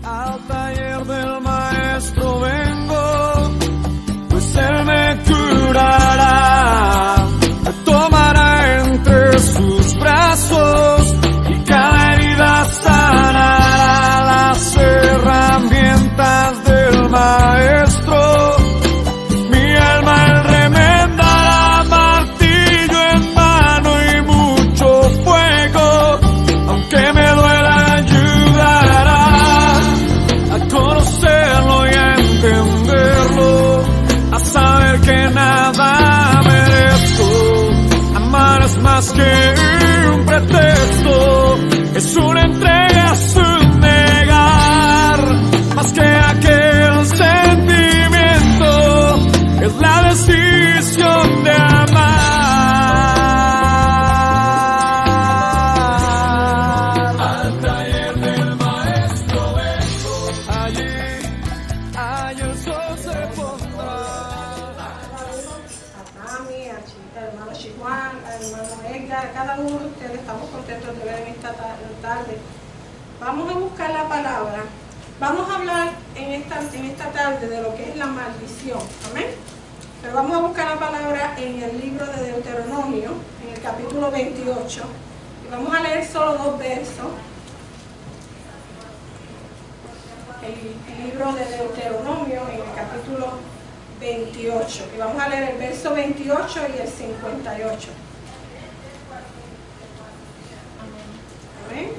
Al taller del maestro vengo, pues él me curará, me tomará entre sus brazos y cada herida sanará. Las herramientas del maestro, mi alma él remendará, martillo en mano y mucho fuego, aunque me duela ayudará a conocerlo y a entenderlo, a saber que nada merezco. Amar es más que un pretexto, es una entrega sin negar, más que aquel sentimiento, es la decisión de amar. Al taller del maestro vengo, allí el sol se pondrá. A Tami, al hermano Chihuán, al hermano Edgar, a cada uno de ustedes estamos contentos de ver en esta tarde. Vamos a buscar la palabra. Vamos a hablar en esta tarde de lo que es la maldición. Amén. Pero vamos a buscar la palabra en el libro de Deuteronomio, en el capítulo 28. Y vamos a leer solo 2 versos. El libro de Deuteronomio, en el capítulo 28. Y vamos a leer el verso 28 y el 58. Amén.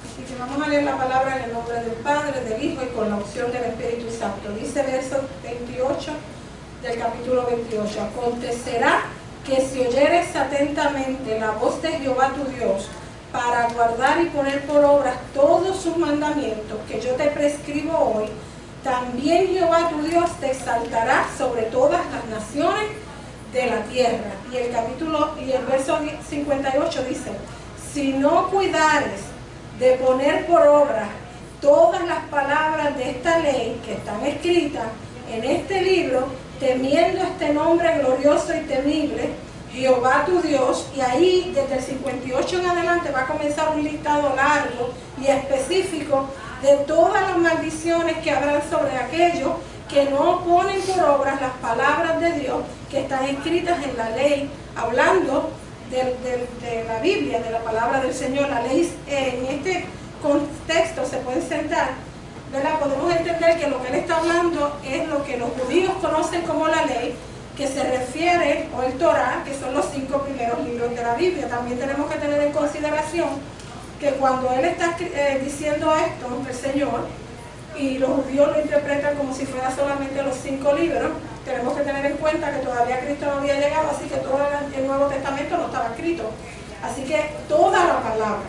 Así que vamos a leer la palabra en el nombre del Padre, del Hijo y con la unción del Espíritu Santo. Dice verso 28 del capítulo 28. Acontecerá que si oyeres atentamente la voz de Jehová tu Dios, para guardar y poner por obra todos sus mandamientos que yo te prescribo hoy, también Jehová tu Dios te exaltará sobre todas las naciones de la tierra. Y el verso 58 dice: si no cuidares de poner por obra todas las palabras de esta ley que están escritas en este libro, temiendo este nombre glorioso y temible, Jehová tu Dios. Y ahí desde el 58 en adelante va a comenzar un listado largo y específico de todas las maldiciones que habrán sobre aquellos que no ponen por obra las palabras de Dios que están escritas en la ley, hablando de la Biblia, de la palabra del Señor. La ley, en este contexto se puede sentar, ¿verdad? Podemos entender que lo que él está hablando es lo que los judíos conocen como la ley, que se refiere, o el Torá, que son los 5 primeros libros de la Biblia. También tenemos que tener en consideración que cuando él está diciendo esto, el Señor, y los judíos lo interpretan como si fuera solamente los 5 libros, tenemos que tener en cuenta que todavía Cristo no había llegado, así que todo el Nuevo Testamento no estaba escrito. Así que toda la palabra,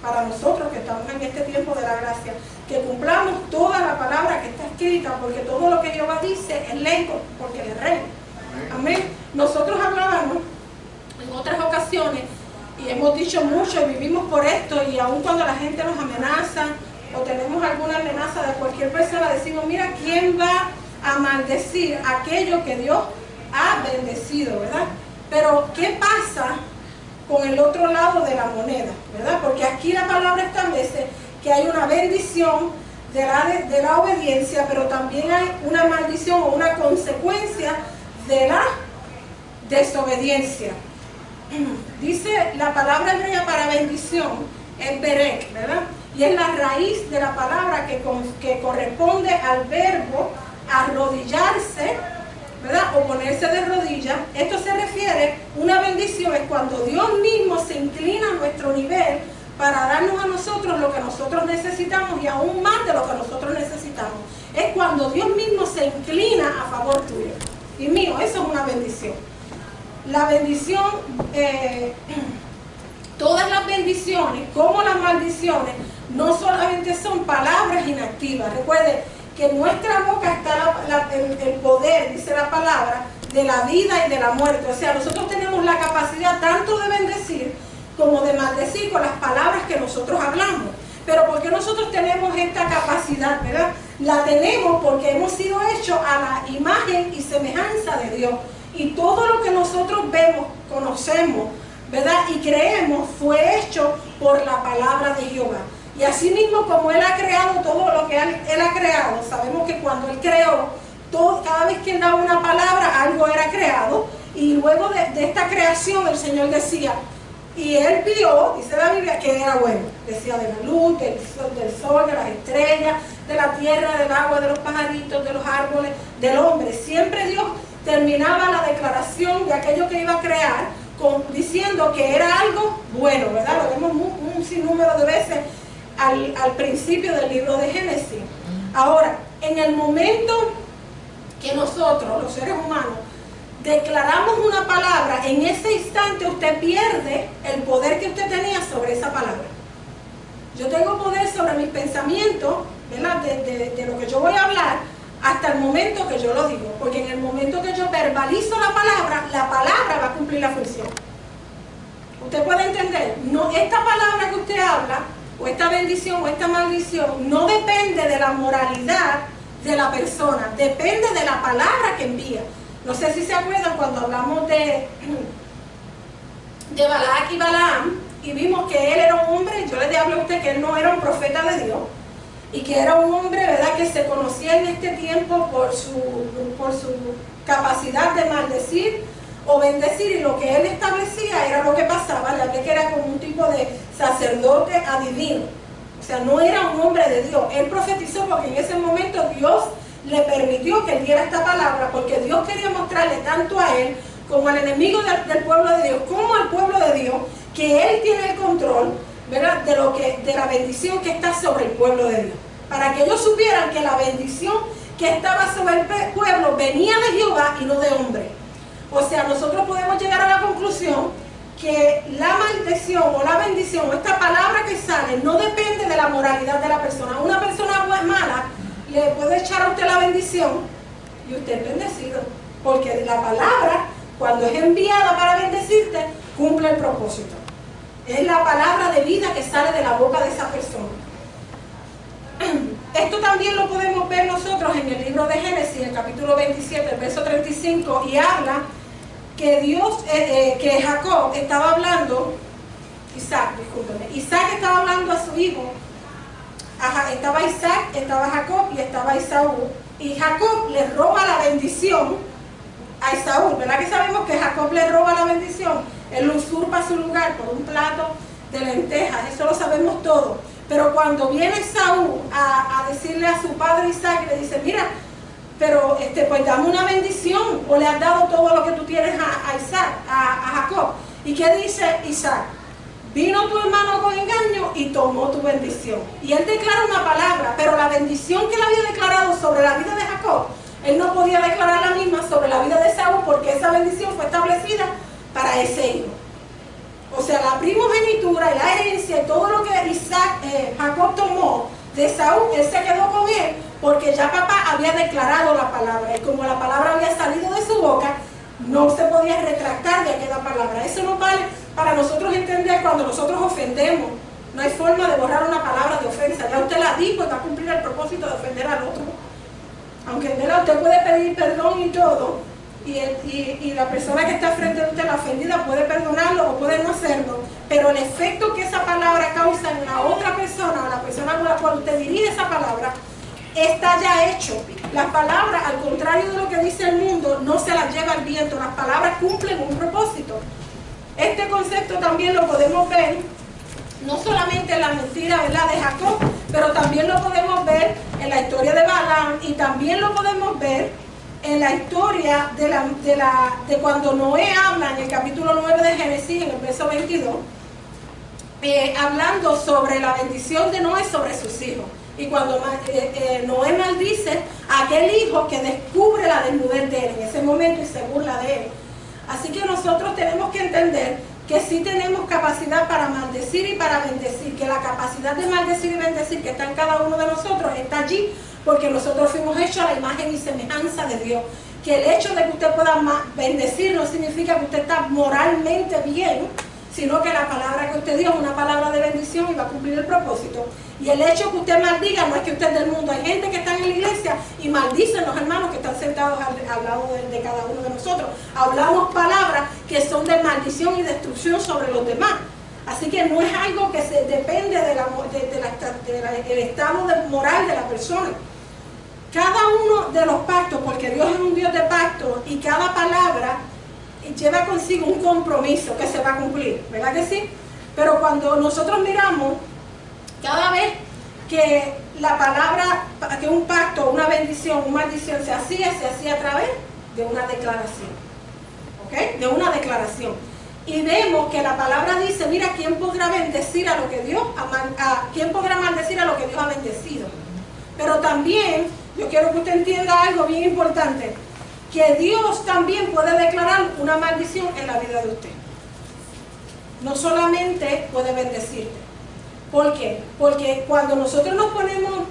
para nosotros que estamos en este tiempo de la gracia, que cumplamos toda la palabra que está escrita, porque todo lo que Jehová dice es ley, porque Él es rey. Amén. Nosotros hablábamos en otras ocasiones y hemos dicho mucho y vivimos por esto, y aun cuando la gente nos amenaza o tenemos alguna amenaza de cualquier persona, decimos: mira, ¿quién va a maldecir aquello que Dios ha bendecido, verdad? Pero ¿qué pasa con el otro lado de la moneda, verdad? Porque aquí la palabra establece que hay una bendición de la obediencia, pero también hay una maldición o una consecuencia de la desobediencia. Dice la palabra hebrea para bendición, es berek, ¿verdad? Y es la raíz de la palabra que corresponde al verbo arrodillarse, ¿verdad? O ponerse de rodillas. Esto se refiere, una bendición es cuando Dios mismo se inclina a nuestro nivel para darnos a nosotros lo que nosotros necesitamos y aún más de lo que nosotros necesitamos. Es cuando Dios mismo se inclina a favor tuyo y mío. Eso es una bendición. La bendición, todas las bendiciones como las maldiciones no solamente son palabras inactivas. Recuerde que en nuestra boca está el poder, dice la palabra, de la vida y de la muerte. O sea, nosotros tenemos la capacidad tanto de bendecir como de maldecir con las palabras que nosotros hablamos. Pero ¿por qué nosotros tenemos esta capacidad, verdad? La tenemos porque hemos sido hechos a la imagen y semejanza de Dios. Y todo lo que nosotros vemos, conocemos, ¿verdad? Y creemos fue hecho por la palabra de Jehová. Y así mismo como Él ha creado todo lo que Él ha creado, sabemos que cuando Él creó, cada vez que Él daba una palabra, algo era creado. Y luego de esta creación el Señor decía, y Él vio, dice la Biblia, que era bueno. Decía de la luz, del sol, de las estrellas, de la tierra, del agua, de los pajaritos, de los árboles, del hombre. Siempre Dios terminaba la declaración de aquello que iba a crear diciendo que era algo bueno, ¿verdad? Lo vemos un sinnúmero de veces al principio del libro de Génesis. Ahora, en el momento que nosotros, los seres humanos, declaramos una palabra, en ese instante usted pierde el poder que usted tenía sobre esa palabra. Yo tengo poder sobre mis pensamientos, ¿verdad? De lo que yo voy a hablar, hasta el momento que yo lo digo, porque en el momento que yo verbalizo la palabra va a cumplir la función. Usted puede entender, no, esta palabra que usted habla, o esta bendición o esta maldición, no depende de la moralidad de la persona, depende de la palabra que envía. No sé si se acuerdan cuando hablamos de Balac y Balaam, y vimos que él era un hombre, yo le hablo a usted que él no era un profeta de Dios, y que era un hombre, ¿verdad?, que se conocía en este tiempo por su capacidad de maldecir o bendecir, y lo que él establecía era lo que pasaba. Le hablé que era como un tipo de sacerdote adivino, o sea, no era un hombre de Dios. Él profetizó porque en ese momento Dios le permitió que él diera esta palabra, porque Dios quería mostrarle tanto a él como al enemigo del pueblo de Dios, como al pueblo de Dios, que él tiene el control, ¿verdad?, de la bendición que está sobre el pueblo de Dios, para que ellos supieran que la bendición que estaba sobre el pueblo venía de Jehová y no de hombre. O sea, nosotros podemos llegar a la conclusión que la maldición o la bendición o esta palabra que sale no depende de la moralidad de la persona. Una persona mala le puede echar a usted la bendición y usted es bendecido, porque la palabra, cuando es enviada para bendecirte, cumple el propósito. Es la palabra de vida que sale de la boca de esa persona. Esto también lo podemos ver nosotros en el libro de Génesis, el capítulo 27, el verso 35, y habla que que Jacob estaba hablando, Isaac estaba hablando a su hijo. Estaba Isaac, estaba Jacob y estaba Esaú, y Jacob le roba la bendición a Esaú. ¿Verdad que sabemos que Jacob le roba la bendición? Él usurpa su lugar por un plato de lentejas, eso lo sabemos todo. Pero cuando viene Esaú a decirle a su padre Isaac, le dice, mira, pero pues dame una bendición, o le has dado todo lo que tú tienes a Jacob. ¿Y qué dice Isaac? Vino tu hermano con engaño y tomó tu bendición. Y él declara una palabra, pero la bendición que él había declarado sobre la vida de Jacob, él no podía declarar la misma sobre la vida de Esaú, porque esa bendición fue establecida para ese hijo. O sea, la primogenitura y la herencia y todo lo que Jacob tomó de Esaú, él se quedó con él, porque ya papá había declarado la palabra, y como la palabra había salido de su boca, no se podía retractar de aquella palabra. Eso nos vale para nosotros entender cuando nosotros ofendemos. No hay forma de borrar una palabra de ofensa. Ya usted la dijo y va a cumplir el propósito de ofender al otro. Aunque usted puede pedir perdón y todo, y la persona que está frente a usted, la ofendida, puede perdonarlo o puede no hacerlo, pero el efecto que esa palabra causa en la otra persona, o la persona con la cual usted dirige esa palabra, está ya hecho. Las palabras, al contrario de lo que dice el mundo, no se las lleva el viento. Las palabras cumplen un propósito. Este concepto también lo podemos ver no solamente en la mentira, ¿verdad?, de Jacob, pero también lo podemos ver en la historia de Balaam, y también lo podemos ver en la historia de cuando Noé habla en el capítulo 9 de Génesis, en el verso 22, hablando sobre la bendición de Noé sobre sus hijos. Y cuando Noé maldice a aquel hijo que descubre la desnudez de él en ese momento y se burla de él. Así que nosotros tenemos que entender que sí tenemos capacidad para maldecir y para bendecir, que la capacidad de maldecir y bendecir que está en cada uno de nosotros está allí, porque nosotros fuimos hechos a la imagen y semejanza de Dios. Que el hecho de que usted pueda bendecir no significa que usted está moralmente bien, sino que la palabra que usted dio es una palabra de bendición y va a cumplir el propósito. Y el hecho que usted maldiga no es que usted es del mundo. Hay gente que está en la iglesia y maldicen los hermanos que están sentados al lado de cada uno de nosotros. Hablamos palabras que son de maldición y destrucción sobre los demás. Así que no es algo que depende del estado moral de la persona. Cada uno de los pactos, porque Dios es un Dios de pactos, y cada palabra lleva consigo un compromiso que se va a cumplir, ¿verdad que sí? Pero cuando nosotros miramos, cada vez que la palabra, que un pacto, una bendición, una maldición se hacía a través de una declaración, ¿ok? De una declaración. Y vemos que la palabra dice, mira, ¿quién podrá bendecir a lo que Dios, quién podrá maldecir a lo que Dios ha bendecido? Pero también, yo quiero que usted entienda algo bien importante, que Dios también puede declarar una maldición en la vida de usted. No solamente puede bendecirte. ¿Por qué? Porque cuando nosotros nos ponemos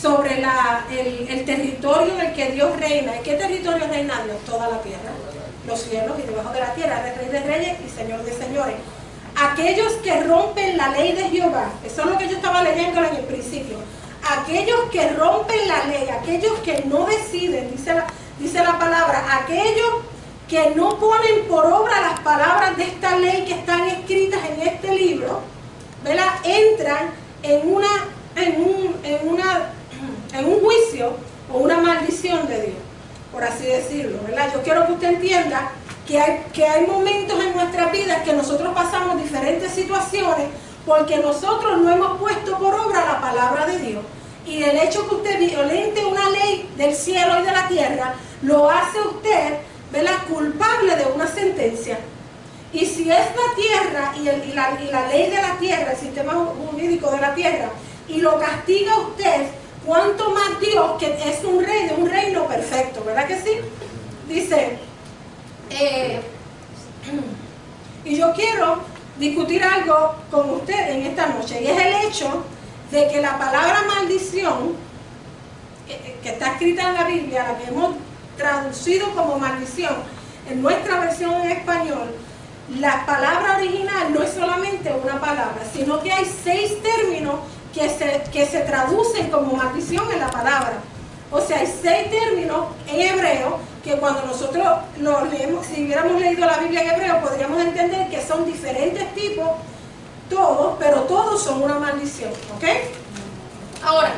sobre el territorio en el que Dios reina, ¿en qué territorio reina Dios? Toda la tierra, los cielos y debajo de la tierra, de Rey de Reyes y Señor de Señores. Aquellos que rompen la ley de Jehová, eso es lo que yo estaba leyendo en el principio, aquellos que rompen la ley, aquellos que no deciden, dice la palabra, aquellos que no ponen por obra las palabras de esta ley que están escritas en este libro, ¿verdad? Entran en un juicio o una maldición de Dios, por así decirlo, ¿verdad? Yo quiero que usted entienda que hay momentos en nuestras vidas que nosotros pasamos diferentes situaciones porque nosotros no hemos puesto por obra la palabra de Dios. Y el hecho que usted violente una ley del cielo y de la tierra, lo hace usted, ¿verdad?, culpable de una sentencia. Y si es la tierra y la ley de la tierra, el sistema jurídico de la tierra, y lo castiga a usted, ¿cuánto más Dios, que es un rey de un reino perfecto? ¿Verdad que sí? Dice, y yo quiero discutir algo con usted en esta noche, y es el hecho de que la palabra maldición, que está escrita en la Biblia, la que hemos traducido como maldición en nuestra versión en español, la palabra original no es solamente una palabra, sino que hay 6 términos que se traducen como maldición en la palabra. O sea, hay 6 términos en hebreo que cuando nosotros los leemos, si hubiéramos leído la Biblia en hebreo, podríamos entender que son diferentes tipos, todos, pero todos son una maldición, ¿ok? Ahora,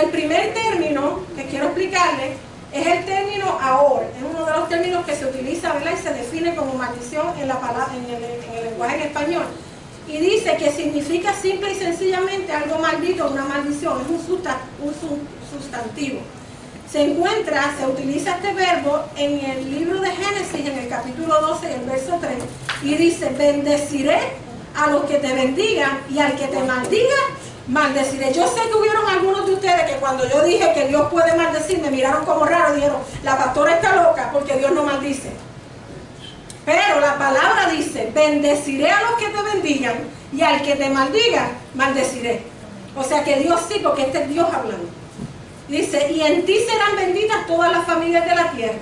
el primer término que quiero explicarles es el término ahor. Es uno de los términos que se utiliza, ¿verdad?, y se define como maldición en el lenguaje en español. Y dice que significa simple y sencillamente algo maldito, una maldición, es un sustantivo. Se utiliza este verbo en el libro de Génesis, en el capítulo 12, el verso 3, y dice, bendeciré a los que te bendigan y al que te maldiga, maldeciré. Yo sé que hubieron algunos de ustedes que cuando yo dije que Dios puede maldecir, me miraron como raro y dijeron, la pastora está loca porque Dios no maldice. Pero la palabra dice, bendeciré a los que te bendigan y al que te maldiga, maldeciré. O sea que Dios sí, porque este es Dios hablando. Dice, y en ti serán benditas todas las familias de la tierra.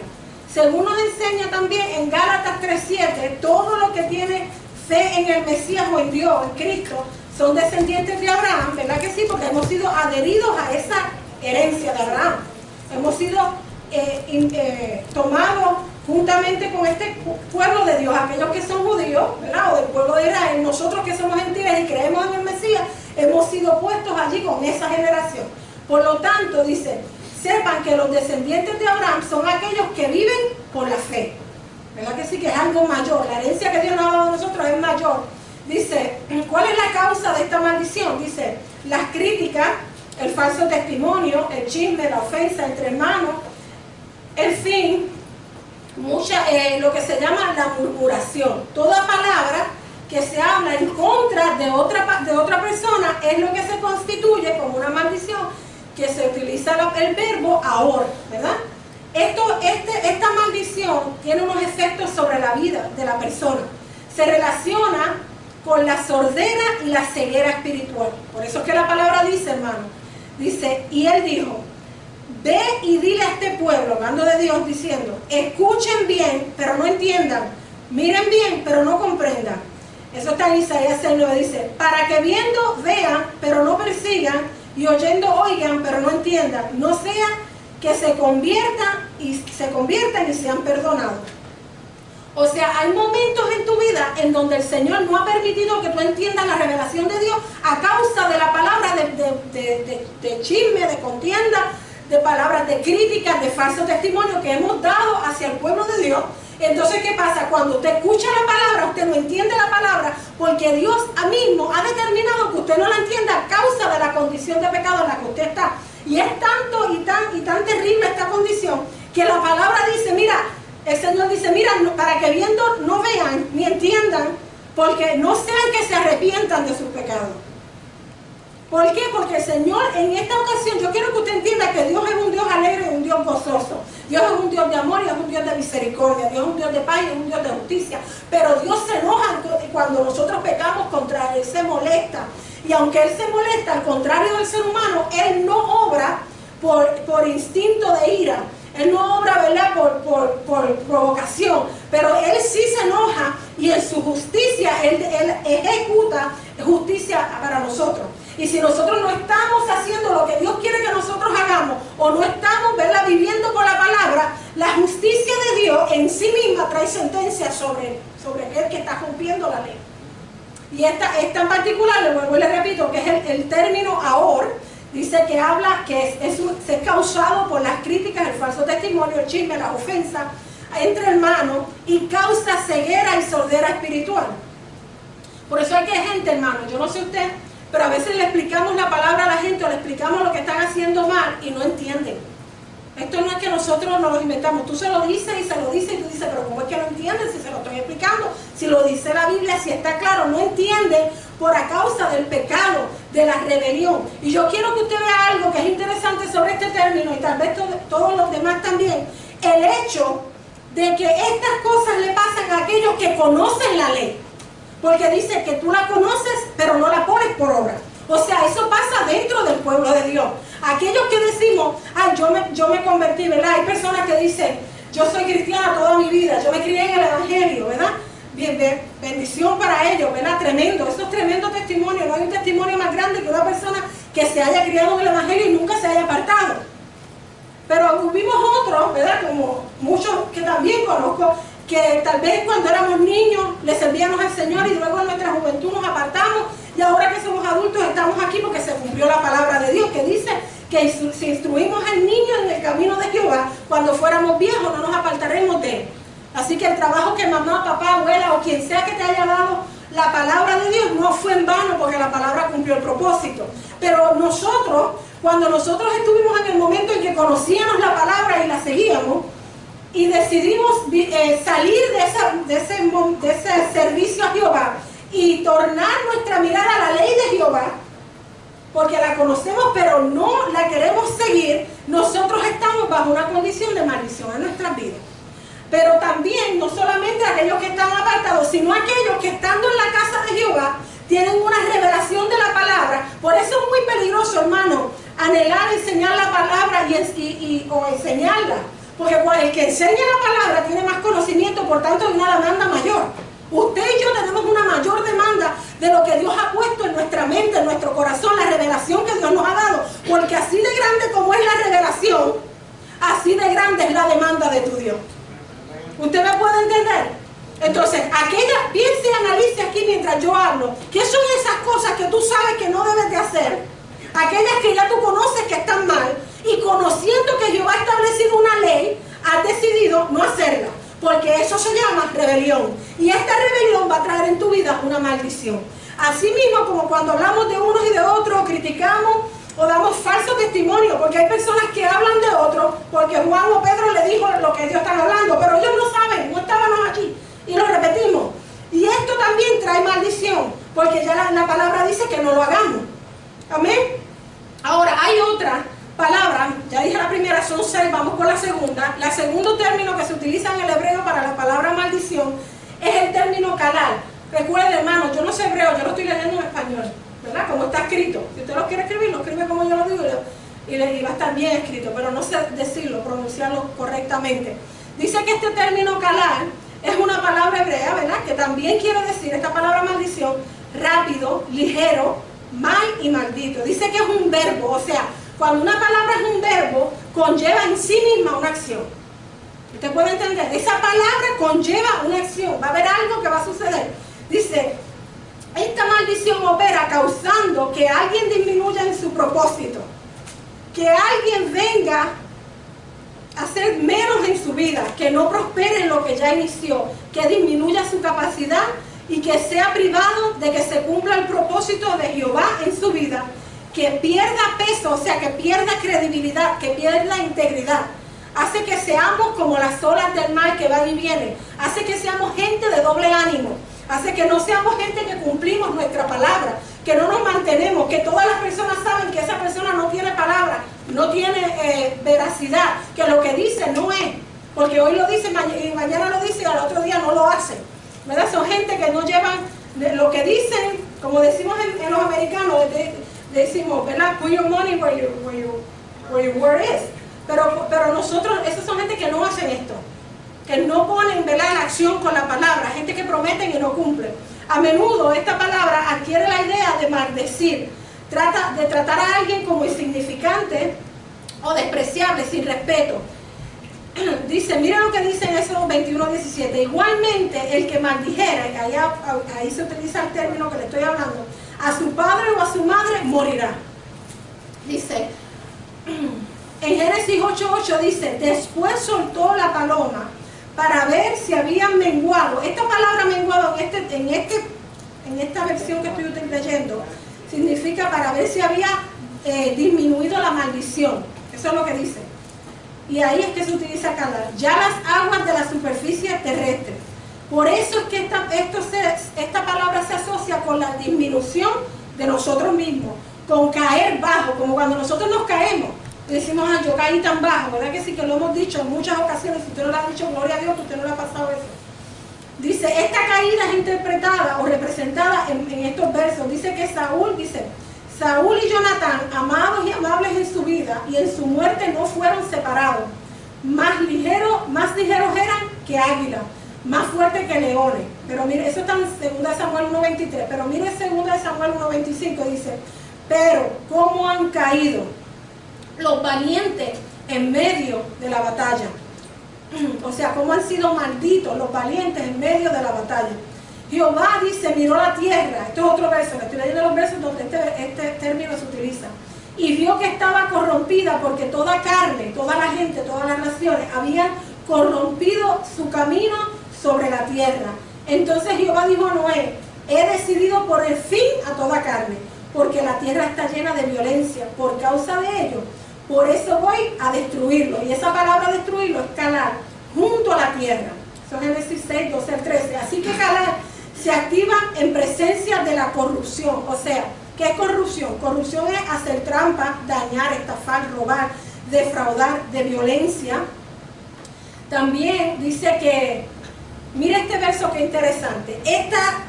Según nos enseña también en Gálatas 3:7, todo lo que tiene fe en el Mesías o en Dios, en Cristo, son descendientes de Abraham, ¿verdad que sí? Porque hemos sido adheridos a esa herencia de Abraham. Hemos sido tomados juntamente con este pueblo de Dios, aquellos que son judíos, ¿verdad?, o del pueblo de Israel. Nosotros que somos gentiles y creemos en el Mesías, hemos sido puestos allí con esa generación. Por lo tanto, dice, sepan que los descendientes de Abraham son aquellos que viven por la fe. ¿Verdad que sí? Que es algo mayor. La herencia que Dios nos ha dado a nosotros es mayor. Dice, ¿cuál es la causa de esta maldición? Dice, las críticas, el falso testimonio, el chisme, la ofensa entre hermanos, en fin, lo que se llama la murmuración. Toda palabra que se habla en contra de otra persona es lo que se constituye como una maldición, que se utiliza el verbo ahora, ¿verdad? Esta maldición tiene unos efectos sobre la vida de la persona. Se relaciona con la sordera y la ceguera espiritual. Por eso es que la palabra dice, hermano, dice, y él dijo, ve y dile a este pueblo, hablando de Dios, diciendo, escuchen bien, pero no entiendan, miren bien, pero no comprendan. Eso está en Isaías 6:9, dice, para que viendo vean, pero no persigan, y oyendo oigan, pero no entiendan, no sea que se conviertan y sean perdonados. O sea, hay momentos en tu vida vida en donde el Señor no ha permitido que tú entiendas la revelación de Dios a causa de la palabra de chisme, de contienda, de palabras de crítica, de falso testimonio que hemos dado hacia el pueblo de Dios. Entonces, ¿qué pasa? Cuando usted escucha la palabra, usted no entiende la palabra porque Dios mismo ha determinado que usted no la entienda a causa de la condición de pecado en la que usted está. Y es tanto y tan terrible esta condición que la palabra dice, mira, el Señor dice, mira, para que viendo no vean ni entiendan, porque no sean que se arrepientan de sus pecados. ¿Por qué? Porque el Señor en esta ocasión, yo quiero que usted entienda que Dios es un Dios alegre y un Dios gozoso. Dios es un Dios de amor y es un Dios de misericordia. Dios es un Dios de paz y es un Dios de justicia. Pero Dios se enoja cuando nosotros pecamos contra Él, se molesta. Y aunque Él se molesta, al contrario del ser humano, Él no obra por instinto de ira. Él no obra, ¿verdad?, por provocación, pero Él sí se enoja y en su justicia Él ejecuta justicia para nosotros. Y si nosotros no estamos haciendo lo que Dios quiere que nosotros hagamos o no estamos, ¿verdad?, viviendo con la palabra, la justicia de Dios en sí misma trae sentencia sobre aquel que está cumpliendo la ley. Y esta en particular, le vuelvo y le repito, que es el término ahor. Dice que habla que es causado por las críticas, el falso testimonio, el chisme, las ofensas entre hermanos y causa ceguera y sordera espiritual. Por eso hay que gente, hermano, yo no sé usted, pero a veces le explicamos la palabra a la gente o le explicamos lo que están haciendo mal y no entienden. Esto no es que nosotros nos lo inventamos, tú se lo dices y tú dices, pero ¿cómo es que no entienden si se lo estoy explicando? Si lo dice la Biblia, si está claro, no entienden por a causa del pecado, de la rebelión. Y yo quiero que usted vea algo que es interesante sobre este término y tal vez todos los demás también. El hecho de que estas cosas le pasan a aquellos que conocen la ley. Porque dice que tú la conoces, pero no la pones por obra. O sea, eso pasa dentro del pueblo de Dios. Aquellos que decimos, ay, yo me convertí, ¿verdad? Hay personas que dicen, yo soy cristiana toda mi vida, yo me crié en el Evangelio, ¿verdad? Bien, bendición para ellos, ¿verdad? Tremendo, eso es tremendo testimonio. No hay un testimonio más grande que una persona que se haya criado en el Evangelio y nunca se haya apartado. Pero vimos otros, ¿verdad? Como muchos que también conozco, que tal vez cuando éramos niños le servíamos al Señor y luego en nuestra juventud nos apartamos y ahora que somos adultos estamos aquí porque se cumplió la palabra de Dios que dice que si instruimos al niño en el camino de Jehová, cuando fuéramos viejos no nos apartaremos de él. Así que el trabajo que mamá, papá, abuela o quien sea que te haya dado la palabra de Dios no fue en vano porque la palabra cumplió el propósito. Pero nosotros, cuando nosotros estuvimos en el momento en que conocíamos la palabra y la seguíamos, y decidimos salir de ese servicio a Jehová y tornar nuestra mirada a la ley de Jehová, porque la conocemos pero no la queremos seguir, nosotros estamos bajo una condición de maldición en nuestras vidas. Pero también, no solamente aquellos que están apartados, sino aquellos que estando en la casa de Jehová tienen una revelación de la palabra. Por eso es muy peligroso, hermano, anhelar enseñar la palabra o enseñarla. Porque el que enseña la palabra tiene más conocimiento, por tanto hay una demanda mayor. Usted y yo tenemos una mayor demanda de lo que Dios ha puesto en nuestra mente, en nuestro corazón, la revelación que Dios nos ha dado. Porque así de grande como es la revelación, así de grande es la demanda de tu Dios. ¿Usted me puede entender? Entonces, piense y analice aquí mientras yo hablo. ¿Qué son esas cosas que tú sabes que no debes de hacer? Aquellas que ya tú conoces que están mal. Y conociendo que Jehová ha establecido una ley, has decidido no hacerla, porque eso se llama rebelión. Y esta rebelión va a traer en tu vida una maldición. Así mismo como cuando hablamos de unos y de otros, criticamos o damos falso testimonio, porque hay personas que hablan de otros, porque Juan o Pedro le dijo lo que Dios está hablando, pero ellos no saben, no estábamos aquí, y lo repetimos. Y esto también trae maldición, porque ya la palabra dice que no lo hagamos. Amén. Ahora, hay otra palabra, ya dije la primera, son 6, vamos con la segunda. El segundo término que se utiliza en el hebreo para la palabra maldición es el término calal. Recuerden, hermano, yo no sé hebreo, yo lo estoy leyendo en español, ¿verdad? Como está escrito. Si usted lo quiere escribir, lo escribe como yo lo digo y va a estar bien escrito, pero no sé decirlo, pronunciarlo correctamente. Dice que este término calal es una palabra hebrea, ¿verdad? Que también quiere decir, esta palabra maldición, rápido, ligero, mal y maldito. Dice que es un verbo, o sea, cuando una palabra es un verbo, conlleva en sí misma una acción. ¿Usted puede entender? Esa palabra conlleva una acción. Va a haber algo que va a suceder. esperando que alguien disminuya en su propósito, que alguien venga a hacer menos en su vida, que no prospere en lo que ya inició, que disminuya su capacidad y que sea privado de que se cumpla el propósito de Jehová en su vida, que pierda peso, o sea, que pierda credibilidad, que pierda integridad. Hace que seamos como las olas del mar que van y vienen. Hace que seamos gente de doble ánimo. Hace que no seamos gente que cumplimos nuestra palabra, que no nos mantenemos, que todas las personas saben que esa persona no tiene palabra, no tiene veracidad, que lo que dice no es, porque hoy lo dice y mañana lo dice y al otro día no lo hace, ¿verdad? Son gente que no llevan lo que dicen, como decimos en los americanos, decimos, ¿verdad? Put your money where your word is. Pero nosotros, esas son gente que no hacen esto, que no ponen, ¿verdad?, en acción con la palabra, gente que prometen y no cumplen. A menudo esta palabra adquiere la idea de maldecir, de tratar a alguien como insignificante o despreciable, sin respeto. Dice, mira lo que dice en Éxodo 21:17, igualmente el que maldijera, y ahí se utiliza el término que le estoy hablando, a su padre o a su madre morirá. Dice, en Génesis 8:8 dice, después soltó la paloma para ver si habían menguado. Esta palabra menguado en esta versión que estoy leyendo significa para ver si había disminuido la maldición. Eso es lo que dice. Y ahí es que se utiliza calar. Ya las aguas de la superficie terrestre. Por eso es que esta palabra se asocia con la disminución de nosotros mismos, con caer bajo, como cuando nosotros nos caemos. Decimos, yo caí tan bajo, ¿verdad que sí? Que lo hemos dicho en muchas ocasiones. Si usted no lo ha dicho, gloria a Dios, que usted no le ha pasado eso. Dice, esta caída es interpretada o representada en estos versos. Dice que Saúl y Jonatán, amados y amables en su vida y en su muerte no fueron separados. Más ligeros eran que águilas, más fuertes que leones. Pero mire, eso está en 2 Samuel 1:23. Pero mire 2 Samuel 1:25, dice, pero ¿cómo han caído los valientes en medio de la batalla? O sea, cómo han sido malditos los valientes en medio de la batalla. Jehová dice, miró la tierra. Esto es otro verso, estoy leyendo los versos donde este término se utiliza. Y vio que estaba corrompida porque toda carne, toda la gente, todas las naciones habían corrompido su camino sobre la tierra. Entonces Jehová dijo a Noé, he decidido poner fin a toda carne, porque la tierra está llena de violencia por causa de ello. Por eso voy a destruirlo. Y esa palabra destruirlo es calar junto a la tierra. Eso es Génesis 6, 12 al 13. Así que calar se activa en presencia de la corrupción. O sea, ¿qué es corrupción? Corrupción es hacer trampa, dañar, estafar, robar, defraudar, de violencia. También dice que, mira este verso que interesante. Esta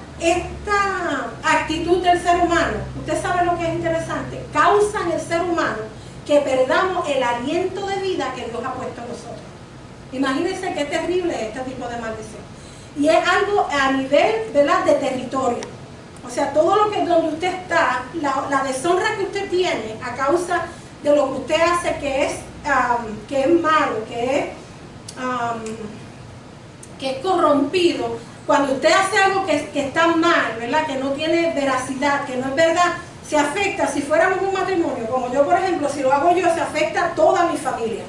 actitud del ser humano, usted sabe lo que es interesante, causa en el ser humano que perdamos el aliento de vida que Dios ha puesto en nosotros. Imagínense qué terrible es este tipo de maldición. Y es algo a nivel, ¿verdad?, de territorio. O sea, todo lo que donde usted está, la deshonra que usted tiene a causa de lo que usted hace que es malo, que es corrompido. Cuando usted hace algo que está mal, ¿verdad?, que no tiene veracidad, que no es verdad, se afecta. Si fuéramos un matrimonio, como yo por ejemplo, si lo hago yo, se afecta a toda mi familia.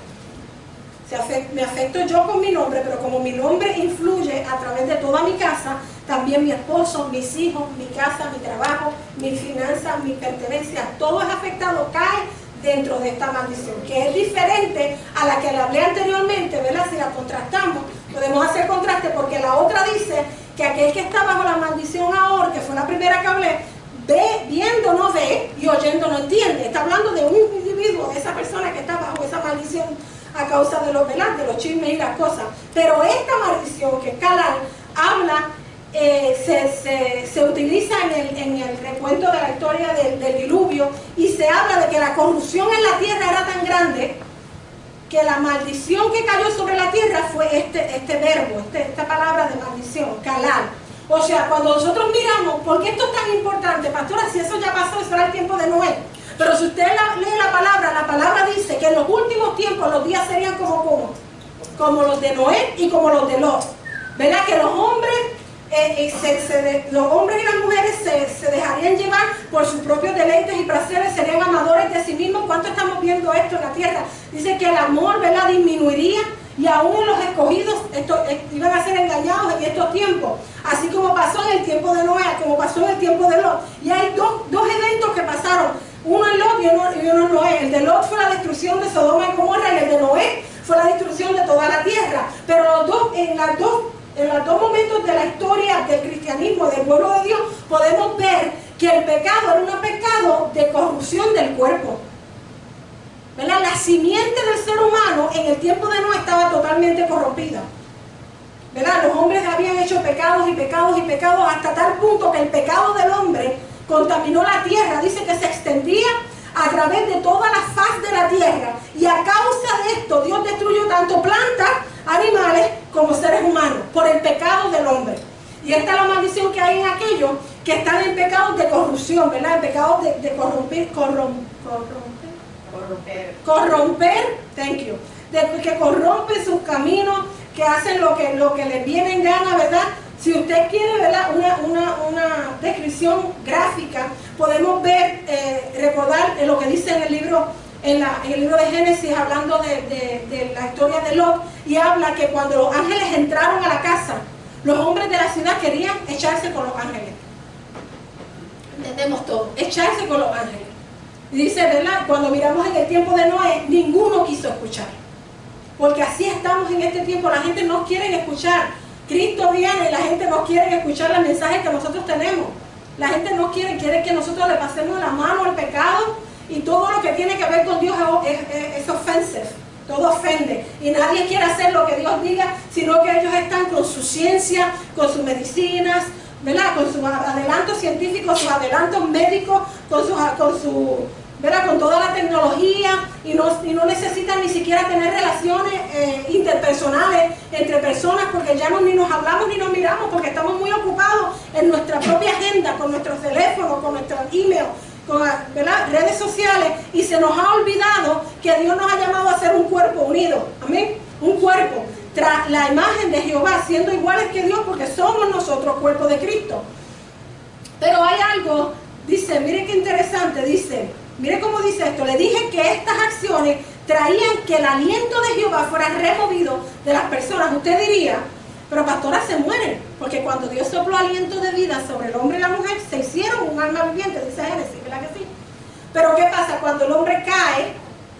Me afecto yo con mi nombre, pero como mi nombre influye a través de toda mi casa, también mi esposo, mis hijos, mi casa, mi trabajo, mis finanzas, mis pertenencias, todo es afectado, cae dentro de esta maldición, que es diferente a la que le hablé anteriormente, ¿verdad? Si la contrastamos, podemos hacer contraste, porque la otra dice que aquel que está bajo la maldición ahora, que fue la primera que hablé, viendo no ve y oyendo no entiende. Está hablando de un individuo, de esa persona que está bajo esa maldición a causa de los chismes y las cosas. Pero esta maldición, que es calar, habla, se utiliza en el recuento de la historia del diluvio, y se habla de que la corrupción en la tierra era tan grande que la maldición que cayó sobre la tierra fue este verbo, esta palabra de maldición, calar. O sea, cuando nosotros miramos, ¿por qué esto es tan importante, pastora? Si eso ya pasó, eso era el tiempo de Noé. Pero si usted lee la palabra dice que en los últimos tiempos los días serían como los de Noé y como los de Lot. ¿Verdad? Que los hombres los hombres y las mujeres se dejarían llevar por sus propios deleites y placeres, serían amadores de sí mismos. ¿Cuánto estamos viendo esto en la tierra? Dice que el amor, ¿verdad?, disminuiría, y aún los escogidos iban a ser engañados en estos tiempos, así como pasó en el tiempo de Noé, como pasó en el tiempo de Lot. Y hay dos eventos que pasaron, uno en Lot y uno en Noé. El de Lot fue la destrucción de Sodoma y Gomorra, y el de Noé fue la destrucción de toda la tierra. Pero en los dos momentos de la historia del cristianismo, del pueblo de Dios, podemos ver que el pecado era un pecado de corrupción del cuerpo, ¿verdad? La simiente del ser humano en el tiempo de Noé estaba totalmente corrompida, ¿verdad? Los hombres habían hecho pecados y pecados y pecados, hasta tal punto que el pecado del hombre contaminó la tierra. Dice que se extendía a través de toda la faz de la tierra, y a causa de esto Dios destruyó tanto plantas, animales como seres humanos por el pecado del hombre. Y esta es la maldición que hay en aquellos que están en pecados de corrupción, ¿verdad? En pecados de corromper, thank you, de que corrompen sus caminos, que hacen lo que les viene en gana, ¿verdad? Si usted quiere, ¿verdad?, una descripción gráfica, podemos ver, recordar lo que dice en el libro de Génesis, hablando de la historia de Lot, y habla que cuando los ángeles entraron a la casa, los hombres de la ciudad querían echarse con los ángeles. Entendemos todo, echarse con los ángeles. Y dice, ¿verdad?, cuando miramos en el tiempo de Noé, ninguno quiso escuchar. Porque así estamos en este tiempo, la gente no quiere escuchar. Cristo viene y la gente no quiere escuchar los mensajes que nosotros tenemos. La gente no quiere que nosotros le pasemos la mano al pecado, y todo lo que tiene que ver con Dios es offensive, todo ofende, y nadie quiere hacer lo que Dios diga, sino que ellos están con su ciencia, con sus medicinas, ¿verdad?, con sus adelantos científicos, sus adelantos médicos, con toda la tecnología, y no necesitan ni siquiera tener relaciones interpersonales entre personas, porque ya ni nos hablamos ni nos miramos, porque estamos muy ocupados en nuestra propia agenda, con nuestros teléfonos, con nuestros emails, con, ¿verdad?, redes sociales, y se nos ha olvidado que Dios nos ha llamado a ser un cuerpo unido, amén, un cuerpo tras la imagen de Jehová, siendo iguales que Dios, porque somos nosotros cuerpo de Cristo. Pero hay algo, dice, mire qué interesante, dice, mire cómo dice esto: le dije que estas acciones traían que el aliento de Jehová fuera removido de las personas. Usted diría, pero pastora, se mueren, porque cuando Dios sopló aliento de vida sobre el hombre y la mujer, se hicieron un alma viviente, dice Génesis, ¿verdad que sí? Pero ¿qué pasa? Cuando el hombre cae,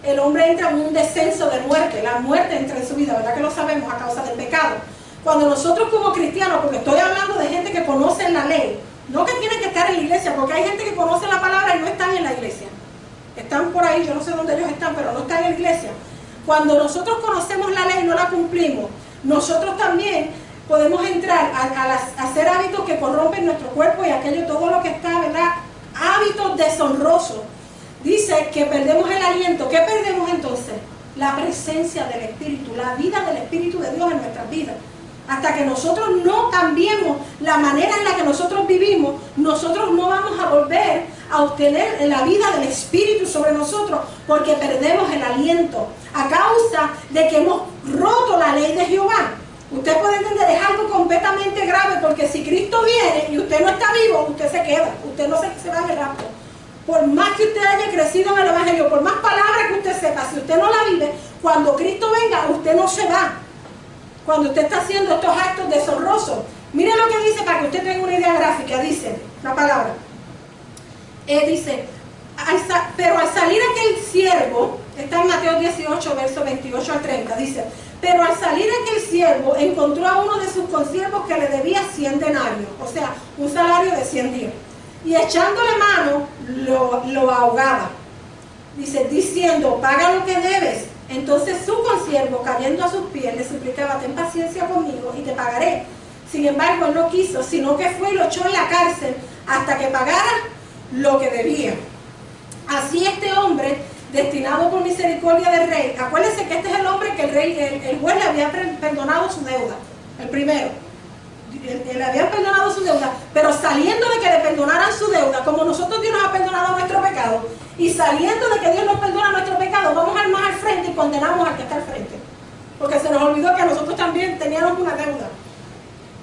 el hombre entra en un descenso de muerte, la muerte entra en su vida, ¿verdad que lo sabemos? A causa del pecado. Cuando nosotros como cristianos, porque estoy hablando de gente que conoce la ley, no que tiene que estar en la iglesia, porque hay gente que conoce la palabra y no están en la iglesia. Están por ahí, yo no sé dónde ellos están, pero no están en la iglesia. Cuando nosotros conocemos la ley y no la cumplimos, nosotros también podemos entrar a hacer hábitos que corrompen nuestro cuerpo, y aquello, todo lo que está, ¿verdad?, hábitos deshonrosos. Dice que perdemos el aliento. ¿Qué perdemos entonces? La presencia del Espíritu, la vida del Espíritu de Dios en nuestras vidas. Hasta que nosotros no cambiemos la manera en la que nosotros vivimos, nosotros no vamos a volver a obtener la vida del Espíritu sobre nosotros, porque perdemos el aliento a causa de que hemos roto la ley de Jehová. Usted puede entender, es algo completamente grave, porque si Cristo viene y usted no está vivo, usted se queda, usted no se va en el rapto. Por más que usted haya crecido en el Evangelio, por más palabras que usted sepa, si usted no la vive, cuando Cristo venga, usted no se va. Cuando usted está haciendo estos actos deshonrosos, mire lo que dice para que usted tenga una idea gráfica. Dice la palabra, dice, pero al salir aquel siervo, está en Mateo 18, versos 28 al 30, dice, pero al salir aquel siervo encontró a uno de sus consiervos que le debía 100 denarios, o sea, un salario de 100 días, y echándole mano lo ahogaba, dice, diciendo, paga lo que debes. Entonces su consiervo, cayendo a sus pies, le suplicaba, ten paciencia conmigo y te pagaré. Sin embargo, él no quiso, sino que fue y lo echó en la cárcel hasta que pagara lo que debía. Así este hombre, destinado por misericordia del rey, acuérdense que este es el hombre que el juez le había perdonado su deuda, el primero. Le habían perdonado su deuda, pero saliendo de que le perdonaran su deuda, como nosotros Dios nos ha perdonado nuestro pecado, y saliendo de que Dios nos perdona nuestro pecado, vamos al más al frente y condenamos al que está al frente, porque se nos olvidó que nosotros también teníamos una deuda.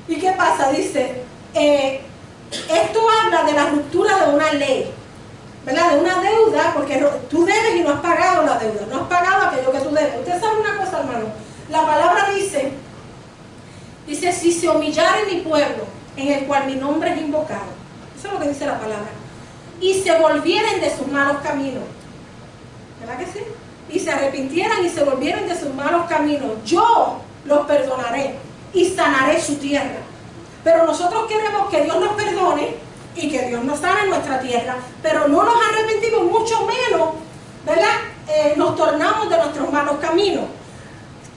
¿Y qué pasa? Dice, esto habla de la ruptura de una ley, ¿verdad? De una deuda, porque tú debes y no has pagado la deuda, no has pagado aquello que tú debes. Usted sabe una cosa, hermano, la palabra dice, si se humillare mi pueblo, en el cual mi nombre es invocado, eso es lo que dice la palabra, y se volvieren de sus malos caminos, ¿verdad que sí? Y se arrepintieran y se volvieran de sus malos caminos, yo los perdonaré y sanaré su tierra. Pero nosotros queremos que Dios nos perdone y que Dios nos sane nuestra tierra, pero no nos arrepentimos, mucho menos, ¿verdad? Nos tornamos de nuestros malos caminos.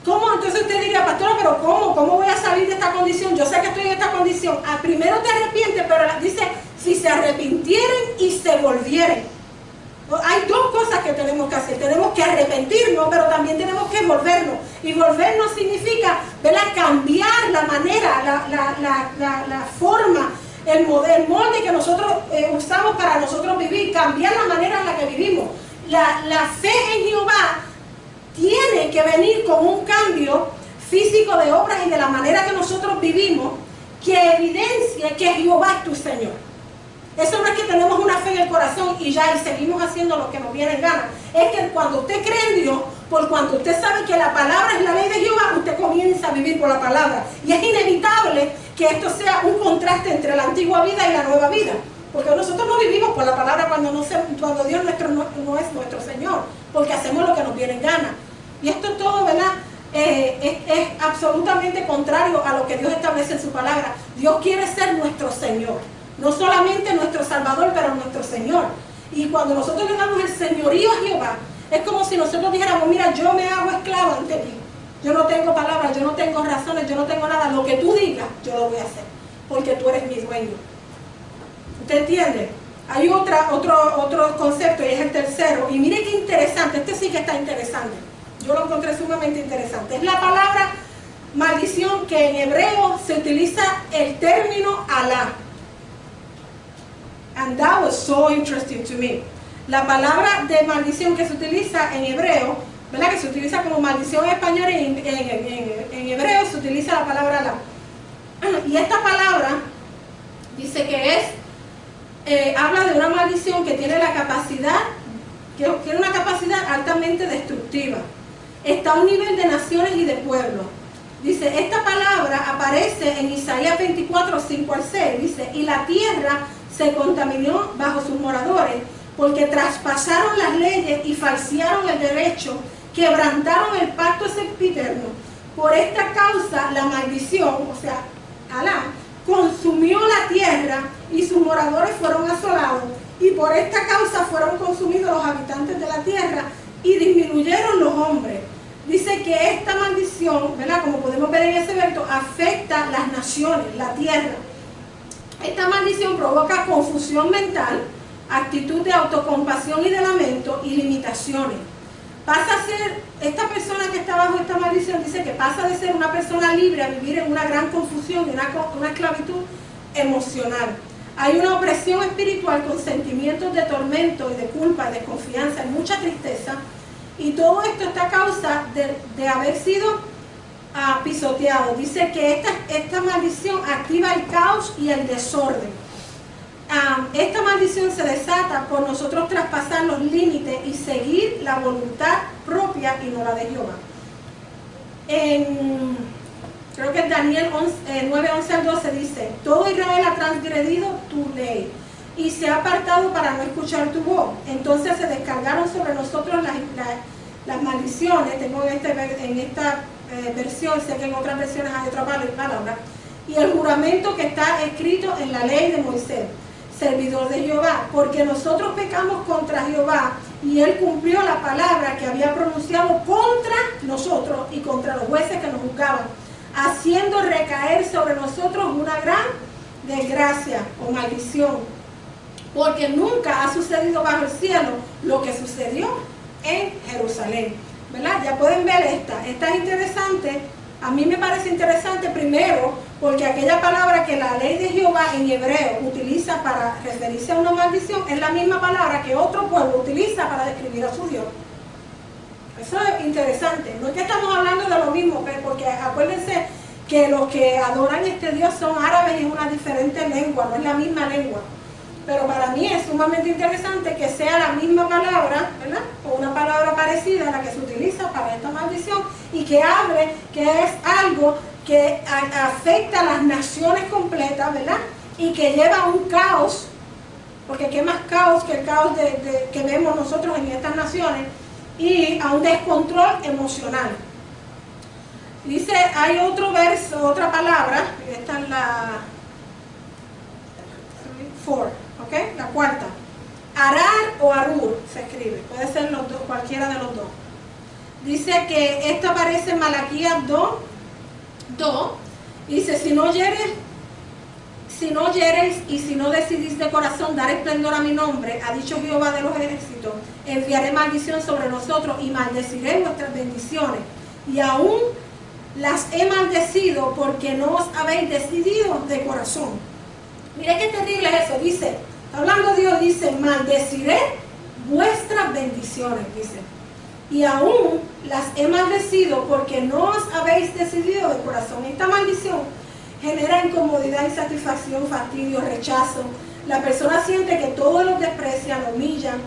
¿Cómo? Entonces usted diría, pastora, pero ¿cómo? ¿Cómo voy a salir de esta condición? Yo sé que estoy en esta condición. Primero te arrepientes, pero dice, si se arrepintieren y se volvieren. Hay dos cosas que tenemos que hacer. Tenemos que arrepentirnos, pero también tenemos que volvernos. Y volvernos significa, ¿verdad?, cambiar la manera, la forma, el molde que nosotros usamos para nosotros vivir, cambiar la manera en la que vivimos. La fe en Jehová tiene que venir con un cambio físico de obras y de la manera que nosotros vivimos, que evidencie que Jehová es tu Señor. Eso no es que tenemos una fe en el corazón y ya, y seguimos haciendo lo que nos viene en gana. Es que cuando usted cree en Dios, por cuanto usted sabe que la palabra es la ley de Jehová, usted comienza a vivir por la palabra. Y es inevitable que esto sea un contraste entre la antigua vida y la nueva vida. Porque nosotros no vivimos por la palabra cuando Dios no es nuestro Señor, porque hacemos lo que nos viene en gana. Y esto todo, ¿verdad?, es absolutamente contrario a lo que Dios establece en su palabra. Dios quiere ser nuestro Señor, no solamente nuestro Salvador, pero nuestro Señor. Y cuando nosotros le damos el señorío a Jehová, es como si nosotros dijéramos, mira, yo me hago esclavo ante ti. Yo no tengo palabras, yo no tengo razones, yo no tengo nada. Lo que tú digas, yo lo voy a hacer, porque tú eres mi dueño. ¿Usted entiende? Hay otro concepto, y es el tercero. Y mire qué interesante, este sí que está interesante. Yo lo encontré sumamente interesante. Es la palabra maldición, que en hebreo se utiliza el término Alá. And that was so interesting to me. La palabra de maldición que se utiliza en hebreo, ¿verdad?, que se utiliza como maldición en español, en hebreo se utiliza la palabra Alá. Y esta palabra dice que habla de una maldición que tiene la capacidad, que tiene una capacidad altamente destructiva. Está a un nivel de naciones y de pueblos. Dice, esta palabra aparece en Isaías 24, 5 al 6. Dice, y la tierra se contaminó bajo sus moradores, porque traspasaron las leyes y falsearon el derecho, quebrantaron el pacto sempiterno. Por esta causa la maldición, o sea, Alá, consumió la tierra y sus moradores fueron asolados, y por esta causa fueron consumidos los habitantes de la tierra y disminuyeron los hombres. Dice que esta maldición, ¿verdad?, como podemos ver en ese verso, afecta las naciones, la tierra. Esta maldición provoca confusión mental, actitud de autocompasión y de lamento y limitaciones. Pasa a ser, esta persona que está bajo esta maldición, dice que pasa de ser una persona libre a vivir en una gran confusión y una esclavitud emocional. Hay una opresión espiritual con sentimientos de tormento y de culpa y desconfianza y mucha tristeza. Y todo esto está a causa de haber sido pisoteado. Dice que esta maldición activa el caos y el desorden. Esta maldición se desata por nosotros traspasar los límites y seguir la voluntad propia y no la de Jehová. Creo que en Daniel 9, 11 al 12 dice, todo Israel ha transgredido tu ley y se ha apartado para no escuchar tu voz. Entonces se descargaron sobre nosotros las maldiciones. Tengo en esta versión, sé que en otras versiones hay otra palabra, y el juramento que está escrito en la ley de Moisés, servidor de Jehová, porque nosotros pecamos contra Jehová y él cumplió la palabra que había pronunciado contra nosotros y contra los jueces que nos juzgaban, haciendo recaer sobre nosotros una gran desgracia o maldición, porque nunca ha sucedido bajo el cielo lo que sucedió en Jerusalén, ¿verdad? Ya pueden ver esta es interesante. A mí me parece interesante primero porque aquella palabra que la ley de Jehová en hebreo utiliza para referirse a una maldición es la misma palabra que otro pueblo utiliza para describir a su Dios. Eso es interesante. No es que estamos hablando de lo mismo, porque acuérdense que los que adoran este Dios son árabes y es una diferente lengua, no es la misma lengua. Pero para mí es sumamente interesante que sea la misma palabra, ¿verdad? O una palabra parecida a la que se utiliza para esta maldición y que hable que es algo que afecta a las naciones completas, ¿verdad? Y que lleva a un caos, porque qué más caos que el caos que vemos nosotros en estas naciones, y a un descontrol emocional. Dice, hay otro verso, otra palabra, esta es la 4, ¿ok? La cuarta. Arar o Arur se escribe, puede ser los dos, cualquiera de los dos. Dice que esto aparece en Malaquías 2, dice, si no oyereis y si no decidís de corazón dar esplendor a mi nombre, ha dicho Jehová de los ejércitos, enviaré maldición sobre nosotros y maldeciré vuestras bendiciones, y aún las he maldecido porque no os habéis decidido de corazón. Mire qué terrible es eso, dice, hablando Dios, dice, maldeciré vuestras bendiciones, dice, y aún las he maldecido porque no os habéis decidido de corazón. Esta maldición genera incomodidad, insatisfacción, fastidio, rechazo. La persona siente que todos los desprecian, humillan,